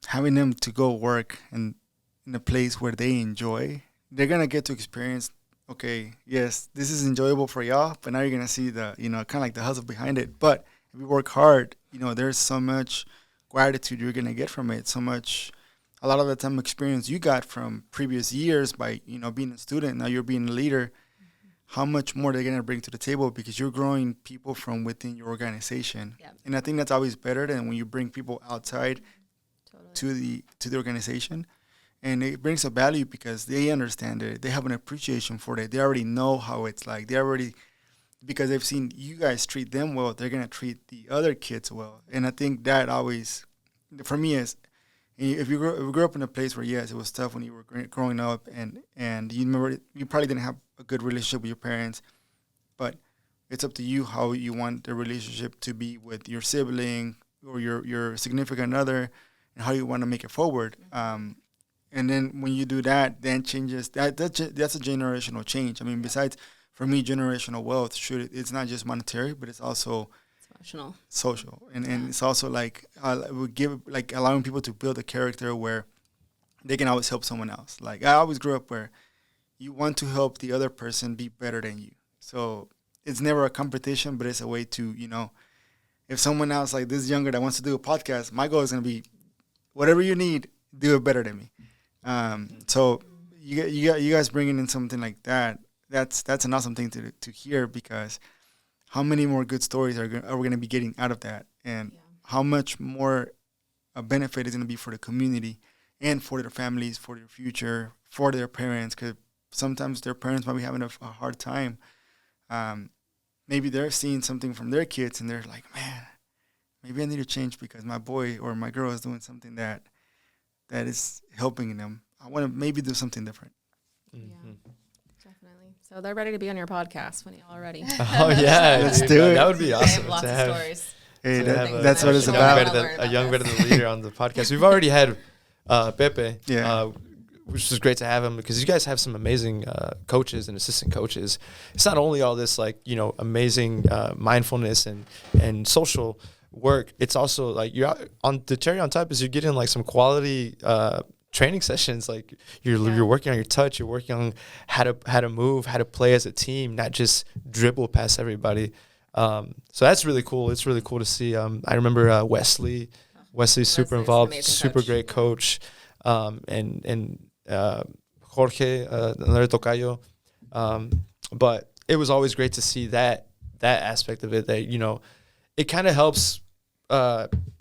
having them to go work in a place where they enjoy, they're going to get to experience, okay, yes, this is enjoyable for y'all, but now you're going to see the, kind of like the hustle behind it. But if you work hard, there's so much gratitude you're going to get from it, so much, a lot of the time experience you got from previous years by, being a student, now you're being a leader, how much more they're going to bring to the table because you're growing people from within your organization. Yep. And I think that's always better than when you bring people outside Totally. to the organization. And it brings a value because they understand it. They have an appreciation for it. They already know how it's like. Because they've seen you guys treat them well, they're going to treat the other kids well. And I think that always, for me, is if you grew up in a place where, yes, it was tough when you were growing up and you remember you probably didn't have a good relationship with your parents, but it's up to you how you want the relationship to be with your sibling or your significant other and how you want to make it forward. And then when you do that, then changes that's a generational change. I mean, besides, for me, generational wealth it's not just monetary, but it's also Emotional. social, and it's also like we give like allowing people to build a character where they can always help someone else. Like I always grew up where you want to help the other person be better than you. So it's never a competition, but it's a way to if someone else like this younger that wants to do a podcast, my goal is gonna be whatever you need, do it better than me. So you guys bringing in something like that, that's an awesome thing to hear, because how many more good stories are we going to be getting out of that, and how much more a benefit is going to be for the community and for their families, for their future, for their parents, because sometimes their parents might be having a hard time. Maybe they're seeing something from their kids and they're like, man, maybe I need to change because my boy or my girl is doing something that is helping them. I want to maybe do something different. Yeah, definitely. So they're ready to be on your podcast when y'all are ready. Oh yeah, Let's do it. That would be I awesome have lots to of have. stories. Hey, to that's what it's a young about. veteran- a young veteran leader on the podcast. We've already had Pepe, Yeah. which is great to have him because you guys have some amazing coaches and assistant coaches. It's not only all this amazing mindfulness and social work. It's also like you're out on the cherry on top is you're getting like some quality training sessions. Like you're working on your touch. You're working on how to move, how to play as a team, not just dribble past everybody. So that's really cool. It's really cool to see. I remember Wesley's super involved, super coach. great coach, and Jorge, another tocayo. But it was always great to see that aspect of it. That it kind of helps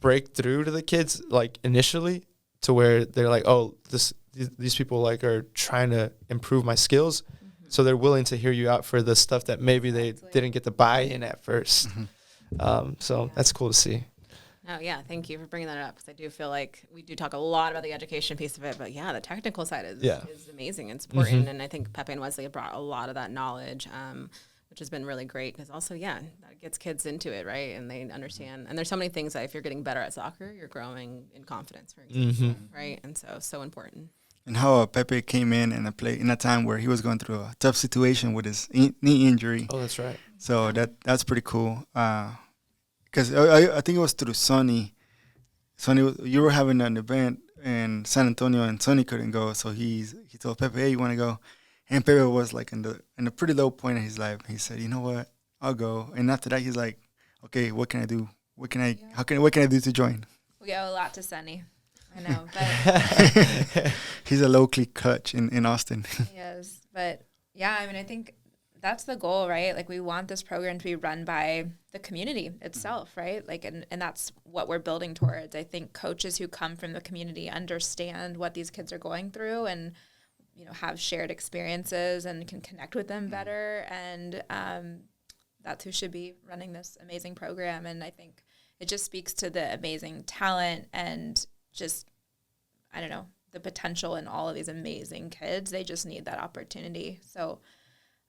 break through to the kids like initially to where they're like, oh, these people like are trying to improve my skills. So they're willing to hear you out for the stuff that maybe they didn't get the buy-in at first. So that's cool to see. Oh, yeah. Thank you for bringing that up because I do feel like we do talk a lot about the education piece of it. But, yeah, the technical side is amazing. It's important. And I think Pepe and Wesley have brought a lot of that knowledge, which has been really great because also, that gets kids into it, right? And they understand. And there's so many things that if you're getting better at soccer, you're growing in confidence, for example, right? And so important. And how Pepe came in and played in a time where he was going through a tough situation with his knee injury. Oh, that's right. So that's pretty cool. Because I think it was through Sonny. Sonny, you were having an event in San Antonio, and Sonny couldn't go. So he told Pepe, "Hey, you want to go?" And Pepe was like in a pretty low point in his life. He said, "You know what? I'll go." And after that, he's like, "Okay, what can I do? What can I do to join?" We owe a lot to Sonny. I know, but he's a low-key coach in Austin. he is. But yeah, I mean, I think that's the goal, right? Like we want this program to be run by the community itself, right? Like, and that's what we're building towards. I think coaches who come from the community understand what these kids are going through and, have shared experiences and can connect with them better. And that's who should be running this amazing program. And I think it just speaks to the amazing talent and just, I don't know, the potential in all of these amazing kids. They just need that opportunity. So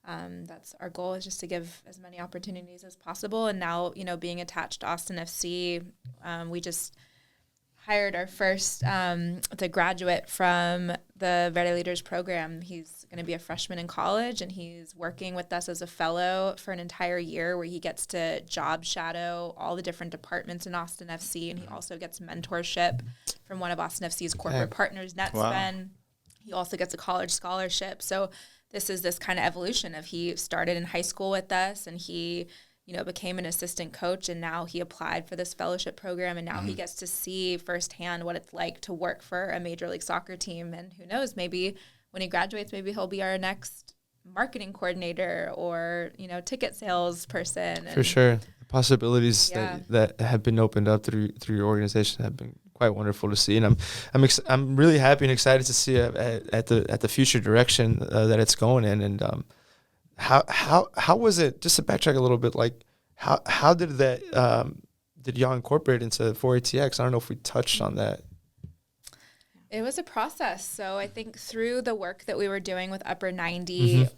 that's our goal, is just to give as many opportunities as possible. And now, being attached to Austin FC, we just hired our first the graduate from the Verde Leaders program. He's going to be a freshman in college, and he's working with us as a fellow for an entire year where he gets to job shadow all the different departments in Austin FC, and he also gets mentorship from one of Austin FC's corporate partners, Netspend. Wow. He also gets a college scholarship. So this is this kind of evolution of he started in high school with us, and he became an assistant coach, and now he applied for this fellowship program, and now he gets to see firsthand what it's like to work for a Major League Soccer team. And who knows, maybe when he graduates, maybe he'll be our next marketing coordinator or, ticket sales person. For sure. The possibilities that have been opened up through your organization have been quite wonderful to see. And I'm really happy and excited to see at the future direction that it's going in. And how was it, just to backtrack a little bit, like how did that did y'all incorporate into 4ATX? I don't know if we touched on that. It was a process. So I think through the work that we were doing with Upper 90,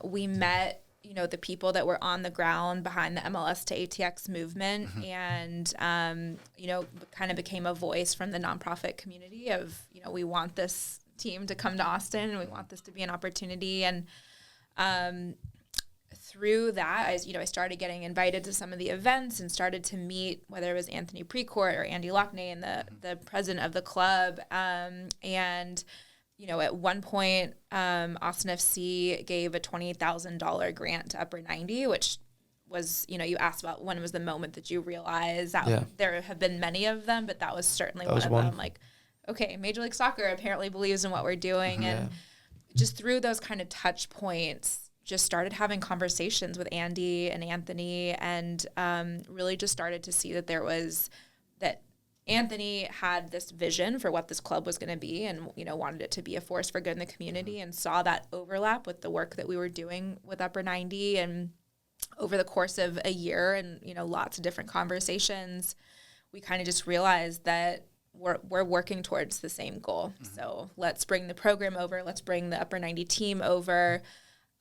we met the people that were on the ground behind the MLS to ATX movement, and kind of became a voice from the nonprofit community of we want this team to come to Austin, and we want this to be an opportunity. And through that, I started getting invited to some of the events and started to meet, whether it was Anthony Precourt or Andy Lockney and the president of the club. And, at one point, Austin FC gave a $20,000 grant to Upper 90, which was, you asked about when was the moment that you realized that there have been many of them, but that was certainly one of them. Like, okay, Major League Soccer apparently believes in what we're doing. And just through those kind of touch points, just started having conversations with Andy and Anthony, and really just started to see that Anthony had this vision for what this club was going to be and, wanted it to be a force for good in the community, and saw that overlap with the work that we were doing with Upper 90. And over the course of a year and, lots of different conversations, we kind of just realized that we're working towards the same goal. So let's bring the program over. Let's bring the Upper 90 team over.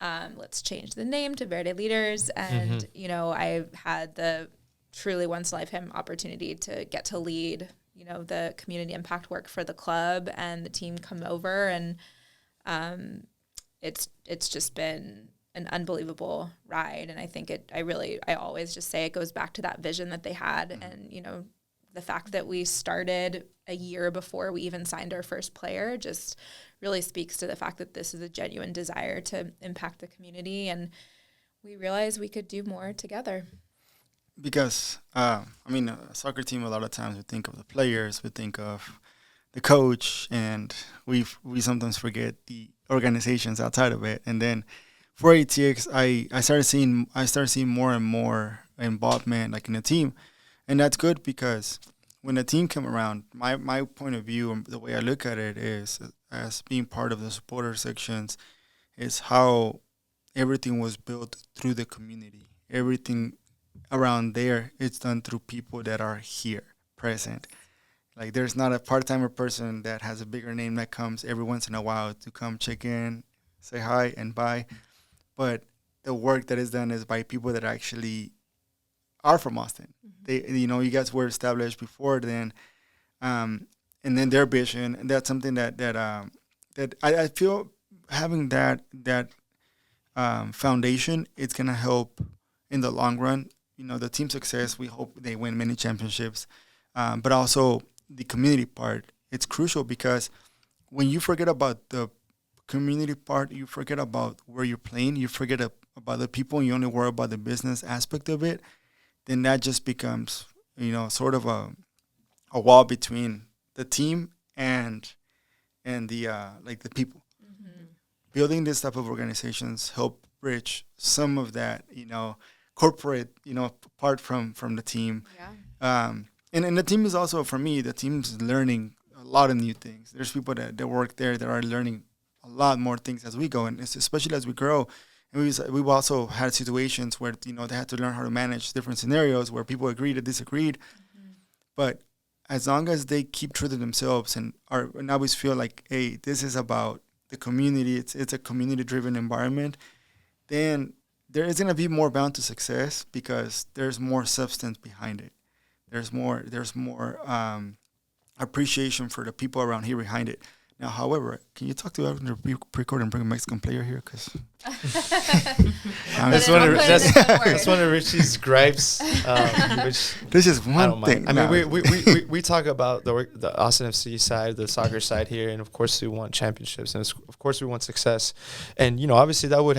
Let's change the name to Verde Leaders. And, I've had the truly once-in-a-lifetime opportunity to get to lead, the community impact work for the club and the team come over. And it's just been an unbelievable ride. And I think I always just say it goes back to that vision that they had. And, the fact that we started a year before we even signed our first player just really speaks to the fact that this is a genuine desire to impact the community. And we realized we could do more together. Because, a soccer team, a lot of times we think of the players, we think of the coach, and we sometimes forget the organizations outside of it. And then for ATX, I started seeing more and more involvement like in the team. And that's good because when the team came around, my point of view and the way I look at it is as being part of the supporter sections is how everything was built through the community. Everything around there, it's done through people that are here, present. Like there's not a part-timer person that has a bigger name that comes every once in a while to come check in, say hi and bye. But the work that is done is by people that actually are from Austin. They, you guys were established before then, and then their vision, and that's something that I feel having that foundation, it's gonna help in the long run. The team success, we hope they win many championships, but also the community part. It's crucial because when you forget about the community part, you forget about where you're playing, you forget about the people, and you only worry about the business aspect of it. Then that just becomes, sort of a wall between the team and the the people. Building this type of organizations help bridge some of that, corporate, part from the team. Yeah. And the team is also, for me, the team's learning a lot of new things. There's people that work there that are learning a lot more things as we go, and especially as we grow. And we've also had situations where, they had to learn how to manage different scenarios where people agreed or disagreed. But as long as they keep true to themselves and always feel like, hey, this is about the community, it's a community-driven environment, then there is going to be more bound to success because there's more substance behind it. There's more appreciation for the people around here behind it. Now, however, can you talk to the pre-record and bring a Mexican player here? Because that's one of Richie's gripes. Which this is one thing. I mean, we talk about the Austin FC side, the soccer side here, and of course we want championships, and of course we want success, and obviously that would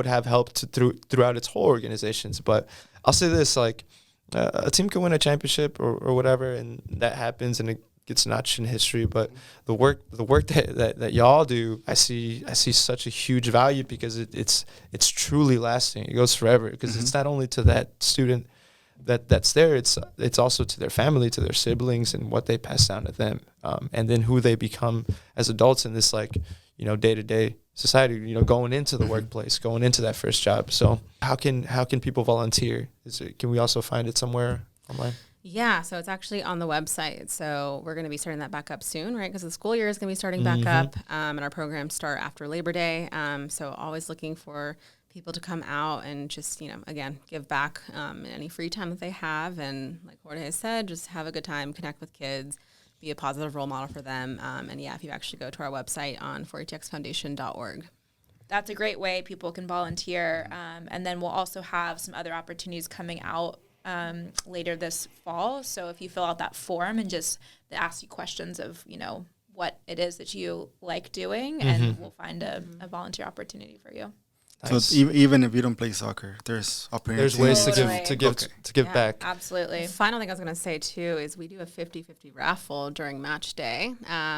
have helped throughout its whole organizations. But I'll say this: like a team can win a championship or whatever, and that happens, and it gets notched in history, but the work that y'all do, I see such a huge value because it's truly lasting. It goes forever because it's not only to that student that's there, it's also to their family, to their siblings, and what they pass down to them, and then who they become as adults in this day-to-day society. Going into the workplace, going into that first job. So how can people volunteer? Can we also find it somewhere online? Yeah, so it's actually on the website. So we're going to be starting that back up soon, right? Because the school year is going to be starting back up, and our programs start after Labor Day. So always looking for people to come out and just, again, give back in any free time that they have. And like Jorge has said, just have a good time, connect with kids, be a positive role model for them. And yeah, if you actually go to our website on 4atxfoundation.org. That's a great way people can volunteer. And then we'll also have some other opportunities coming out later this fall. So if you fill out that form and just they ask you questions of, what it is that you like doing, and we'll find a volunteer opportunity for you. Nice. So even if you don't play soccer, there's opportunities. There's ways Totally. to give Yeah. back. Absolutely. The final thing I was going to say, too, is we do a 50-50 raffle during match day.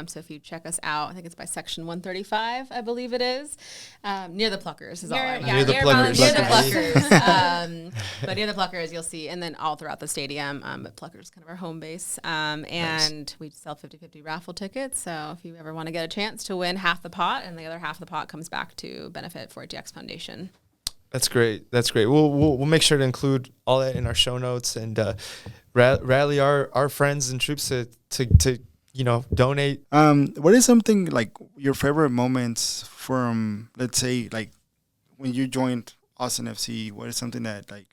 So if you check us out, I think it's by section 135, I believe it is. Near the Pluckers is all I remember. Near the Pluckers. Near the Okay. Pluckers. But near the Pluckers, you'll see, and then all throughout the stadium. But Pluckers is kind of our home base. And we sell 50-50 raffle tickets. So if you ever want to get a chance to win half the pot, and the other half of the pot comes back to benefit 4DX Foundation. That's great. That's great. We'll make sure to include all that in our show notes and rally our friends and troops to donate. What is something like your favorite moments from, let's say, like when you joined Austin FC? What is something that like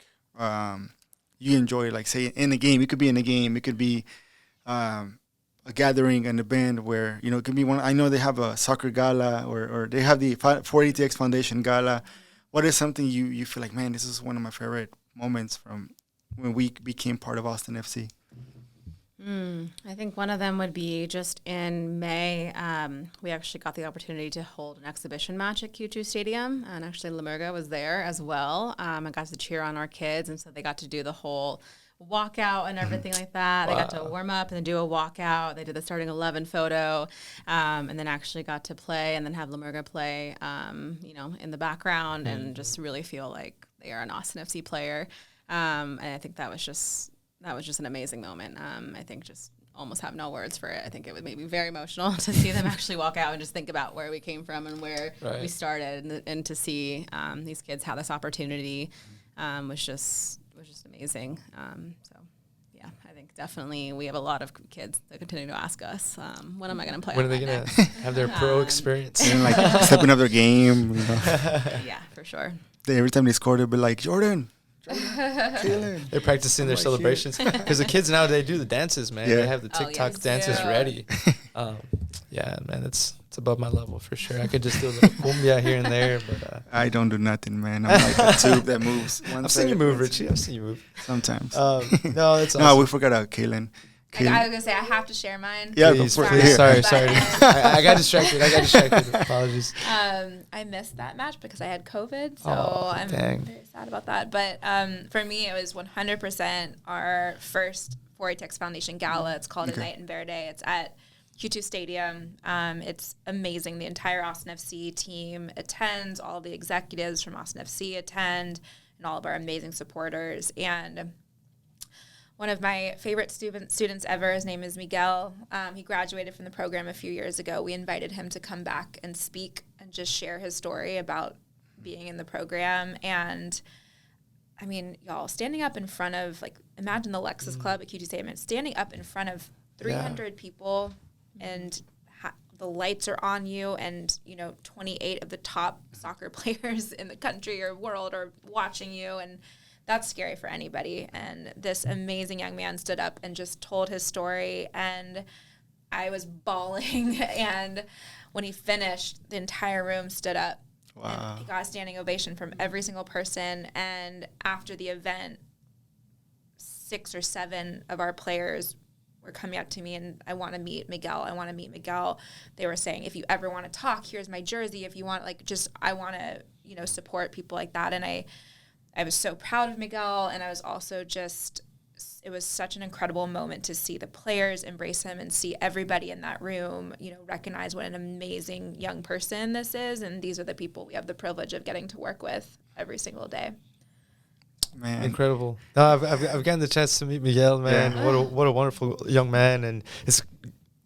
you enjoy? Like, say, in a game, it could be in a game, it could be a gathering, an event where it could be one. I know they have a soccer gala or they have the 4ATX Foundation gala. What is something you feel like, man, this is one of my favorite moments from when we became part of Austin FC? I think one of them would be just in May. We actually got the opportunity to hold an exhibition match at Q2 Stadium, and actually Lamurga was there as well. I got to cheer on our kids, and so they got to do the whole walkout and everything like that. Wow. They got to warm up and then do a walkout. They did the starting 11 photo, and then actually got to play and then have Lamurga play, in the background and just really feel like they are an Austin FC player. And I think that was just an amazing moment. I think just almost have no words for it. I think it would make me very emotional to see them actually walk out and just think about where we came from and where we started, and to see these kids have this opportunity was just amazing. I think definitely we have a lot of kids that continue to ask us, when am I going to play? When are they going to have their pro experience? And like stepping up their game. Yeah, for sure. Every time they score, they'll be like, Jordan. Kaitlin. They're practicing their celebrations because the kids now, they do the dances, man. They have the TikTok dances ready. Yeah, man, it's above my level for sure. I could just do a little cumbia here and there, but I don't do nothing, man. I'm like a tube that moves. I've seen you move, Richie. I've seen you move sometimes. No, that's awesome. No, we forgot Kaitlin. I was gonna say I have to share mine. Yeah, please. Sorry. I got distracted. Apologies. I missed that match because I had COVID, so I'm very sad about that. But for me, it was 100% our first 4ATX Foundation Gala. It's called A Night in Verde. It's at Q2 Stadium. It's amazing. The entire Austin FC team attends. All the executives from Austin FC attend, and all of our amazing supporters. And one of my favorite students ever, his name is Miguel. He graduated from the program a few years ago. We invited him to come back and speak and just share his story about being in the program. And I mean, y'all, standing up in front of, like, imagine the Lexus Club at QT Stadium, standing up in front of 300 people, and the lights are on you, and 28 of the top soccer players in the country or world are watching you, and that's scary for anybody. And this amazing young man stood up and just told his story, and I was bawling. And when he finished, the entire room stood up. Wow. And he got a standing ovation from every single person. And after the event, 6 or 7 of our players were coming up to me, and I want to meet Miguel. They were saying, if you ever want to talk, here's my jersey. If you want, I want to, support people like that. And I was so proud of Miguel, and I was also it was such an incredible moment to see the players embrace him and see everybody in that room, recognize what an amazing young person this is. And these are the people we have the privilege of getting to work with every single day. Man, incredible. No, I've gotten the chance to meet Miguel, man. Yeah. What a wonderful young man, and it's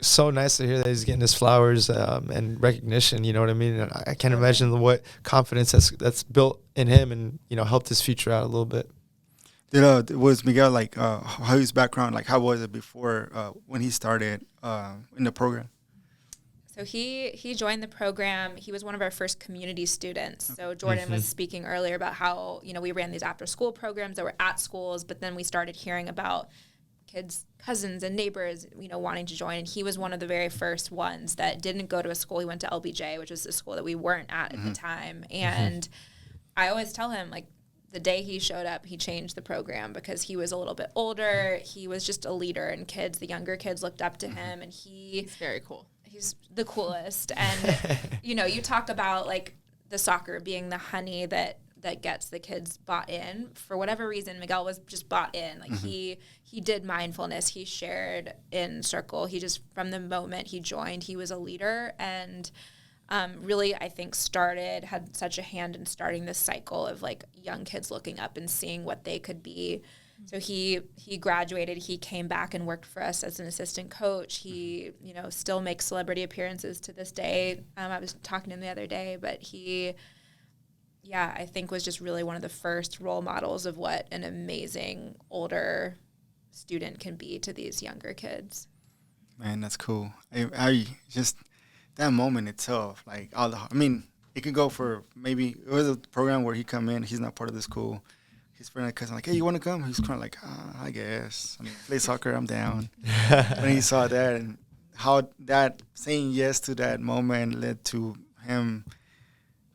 so nice to hear that he's getting his flowers and recognition. You know what I mean? And I can't imagine what confidence that's built in him, and helped his future out a little bit. Was Miguel how his background? Like, how was it before when he started in the program? So he joined the program. He was one of our first community students. So Jordan was speaking earlier about how we ran these after school programs that were at schools, but then we started hearing about kids, cousins, and neighbors, wanting to join. And he was one of the very first ones that didn't go to a school. He went to LBJ, which was a school that we weren't at the time. And I always tell him, the day he showed up, he changed the program because he was a little bit older. He was just a leader, and the younger kids looked up to him, and he's very cool. He's the coolest. And, you talk about, the soccer being the honey that gets the kids bought in. For whatever reason, Miguel was just bought in. Like he did mindfulness. He shared in circle. He just, from the moment he joined, he was a leader, and really, I think had such a hand in starting this cycle of like young kids looking up and seeing what they could be. So he graduated. He came back and worked for us as an assistant coach. He, still makes celebrity appearances to this day. I was talking to him the other day, but I think was just really one of the first role models of what an amazing older student can be to these younger kids. Man, that's cool. I just, that moment itself, like it could go for maybe, it was a program where he come in, he's not part of the school. His friend and cousin like, hey, you want to come? He's kind of like, I guess. Play soccer, I'm down. When he saw that and how that saying yes to that moment led to him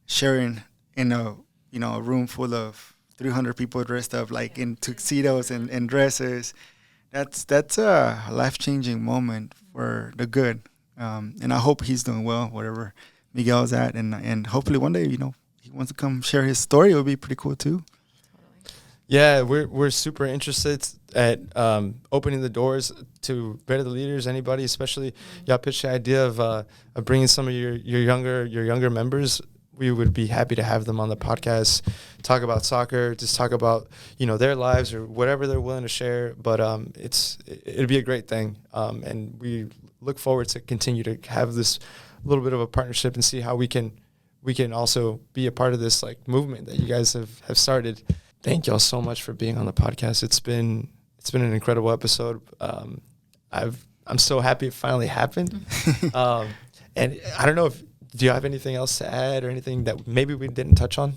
sharing in a room full of 300 people dressed up like in tuxedos and dresses. That's a life-changing moment for the good. And I hope he's doing well, whatever Miguel's at. And hopefully one day, he wants to come share his story. It would be pretty cool too. Yeah, we're super interested at opening the doors to better the leaders, anybody, especially y'all pitched the idea of bringing some of your younger members. We would be happy to have them on the podcast, talk about soccer, just talk about their lives or whatever they're willing to share. But it'd be a great thing, and we look forward to continue to have this little bit of a partnership and see how we can also be a part of this like movement that you guys have started. Thank y'all so much for being on the podcast. It's been an incredible episode. I'm so happy it finally happened. And I don't know do you have anything else to add or anything that maybe we didn't touch on?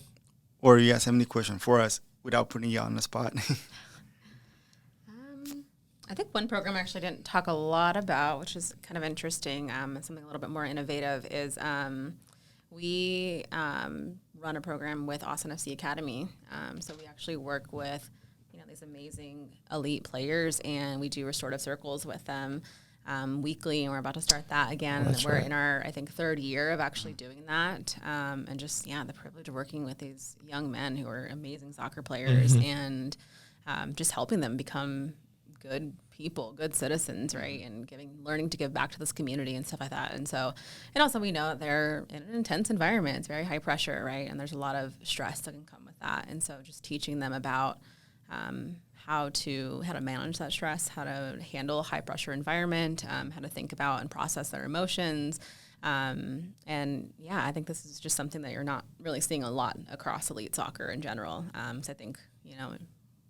Or you guys have any question for us without putting you on the spot? I think one program I actually didn't talk a lot about, which is kind of interesting, and something a little bit more innovative, is we run a program with Austin FC Academy. So we actually work with these amazing elite players, and we do restorative circles with them weekly, and we're about to start that again. That's we're right. in our, I think, third year of actually doing that, and just the privilege of working with these young men who are amazing soccer players, and just helping them become good people, good citizens, right, and learning to give back to this community and stuff like that. And also we know that they're in an intense environment. It's very high pressure, right, and there's a lot of stress that can come with that. And so just teaching them about how to manage that stress, how to handle a high pressure environment, how to think about and process their emotions. I think this is just something that you're not really seeing a lot across elite soccer in general. So I think,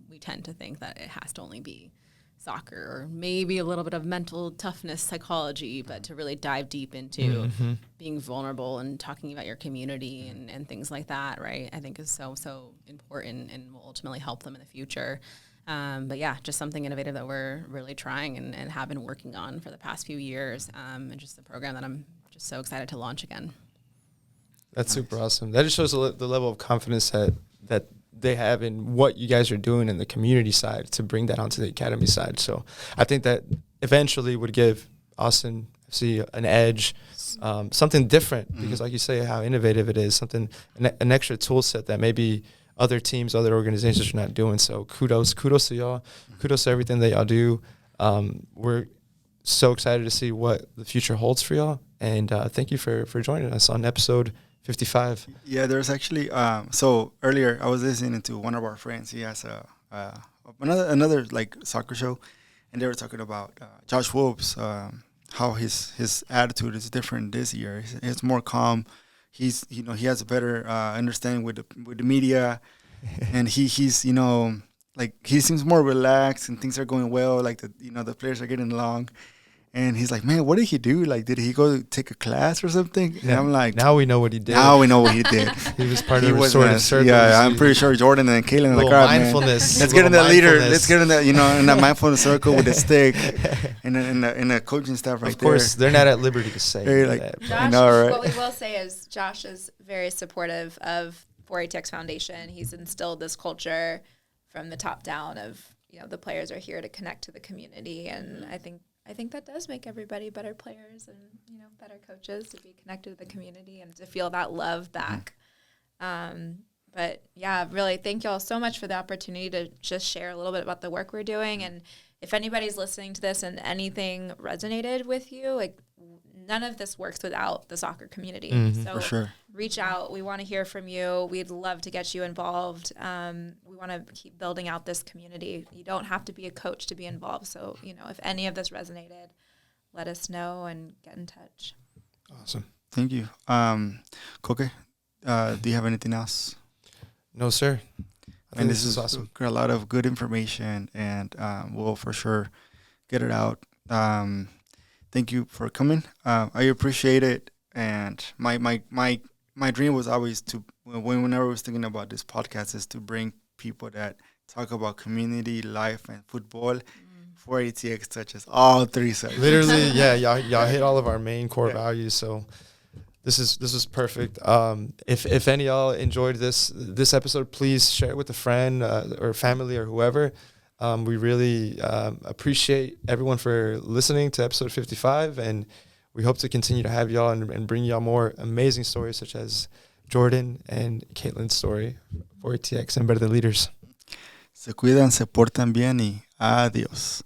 we tend to think that it has to only be soccer or maybe a little bit of mental toughness, psychology, but to really dive deep into being vulnerable and talking about your community and things like that, right, I think is so, so important and will ultimately help them in the future. Just something innovative that we're really trying and have been working on for the past few years, and just a program that I'm just so excited to launch again. That's super awesome. That just shows the level of confidence that they have in what you guys are doing in the community side to bring that onto the academy side. So I think that eventually would give Austin FC an edge, something different, because like you say, how innovative it is, something, an extra tool set that maybe other teams, other organizations are not doing. So kudos to y'all. Kudos to everything that y'all do. We're so excited to see what the future holds for y'all. And thank you for joining us on episode 55. Yeah, there's actually, so earlier I was listening to one of our friends. He has another like soccer show, and they were talking about Josh Wolf's, how his attitude is different this year. It's more calm. He has a better understanding with the media, and he's like he seems more relaxed and things are going well. Like the players are getting along. And he's like, man, what did he do? Like, did he go take a class or something? And I'm like, now we know what he did. Now we know what he did. He was part of the restorative circles. Yeah, I'm pretty sure Jordan and Kaitlin are like, all right, mindfulness. Man, let's get in that leader. Let's get in that, in that mindfulness circle with a stick and in a coaching staff right there. Of course, they're not at liberty to say that. Josh, what we will say is Josh is very supportive of 4ATX Foundation. He's instilled this culture from the top down of, the players are here to connect to the community. And I think that does make everybody better players and, better coaches to be connected to the community and to feel that love back. But yeah, really, thank you all so much for the opportunity to just share a little bit about the work we're doing. And if anybody's listening to this and anything resonated with you, like none of this works without the soccer community. So For sure. reach out. We want to hear from you. We'd love to get you involved. We want to keep building out this community. You don't have to be a coach to be involved. So, if any of this resonated, let us know and get in touch. Awesome. Thank you. Koke, do you have anything else? No, sir. I think this is awesome. A lot of good information, and we'll for sure get it out. Thank you for coming. I appreciate it. And my dream was always to, whenever I was thinking about this podcast, is to bring people that talk about community, life, and football. 4ATX touches all three sides. Literally, yeah, y'all hit all of our main core values. So this is perfect. If any of y'all enjoyed this episode, please share it with a friend or family or whoever. We really appreciate everyone for listening to episode 55, and we hope to continue to have y'all and bring y'all more amazing stories such as Jordan and Kaitlin's story for ATX and Better Than Leaders. Se cuidan, se portan bien y adiós.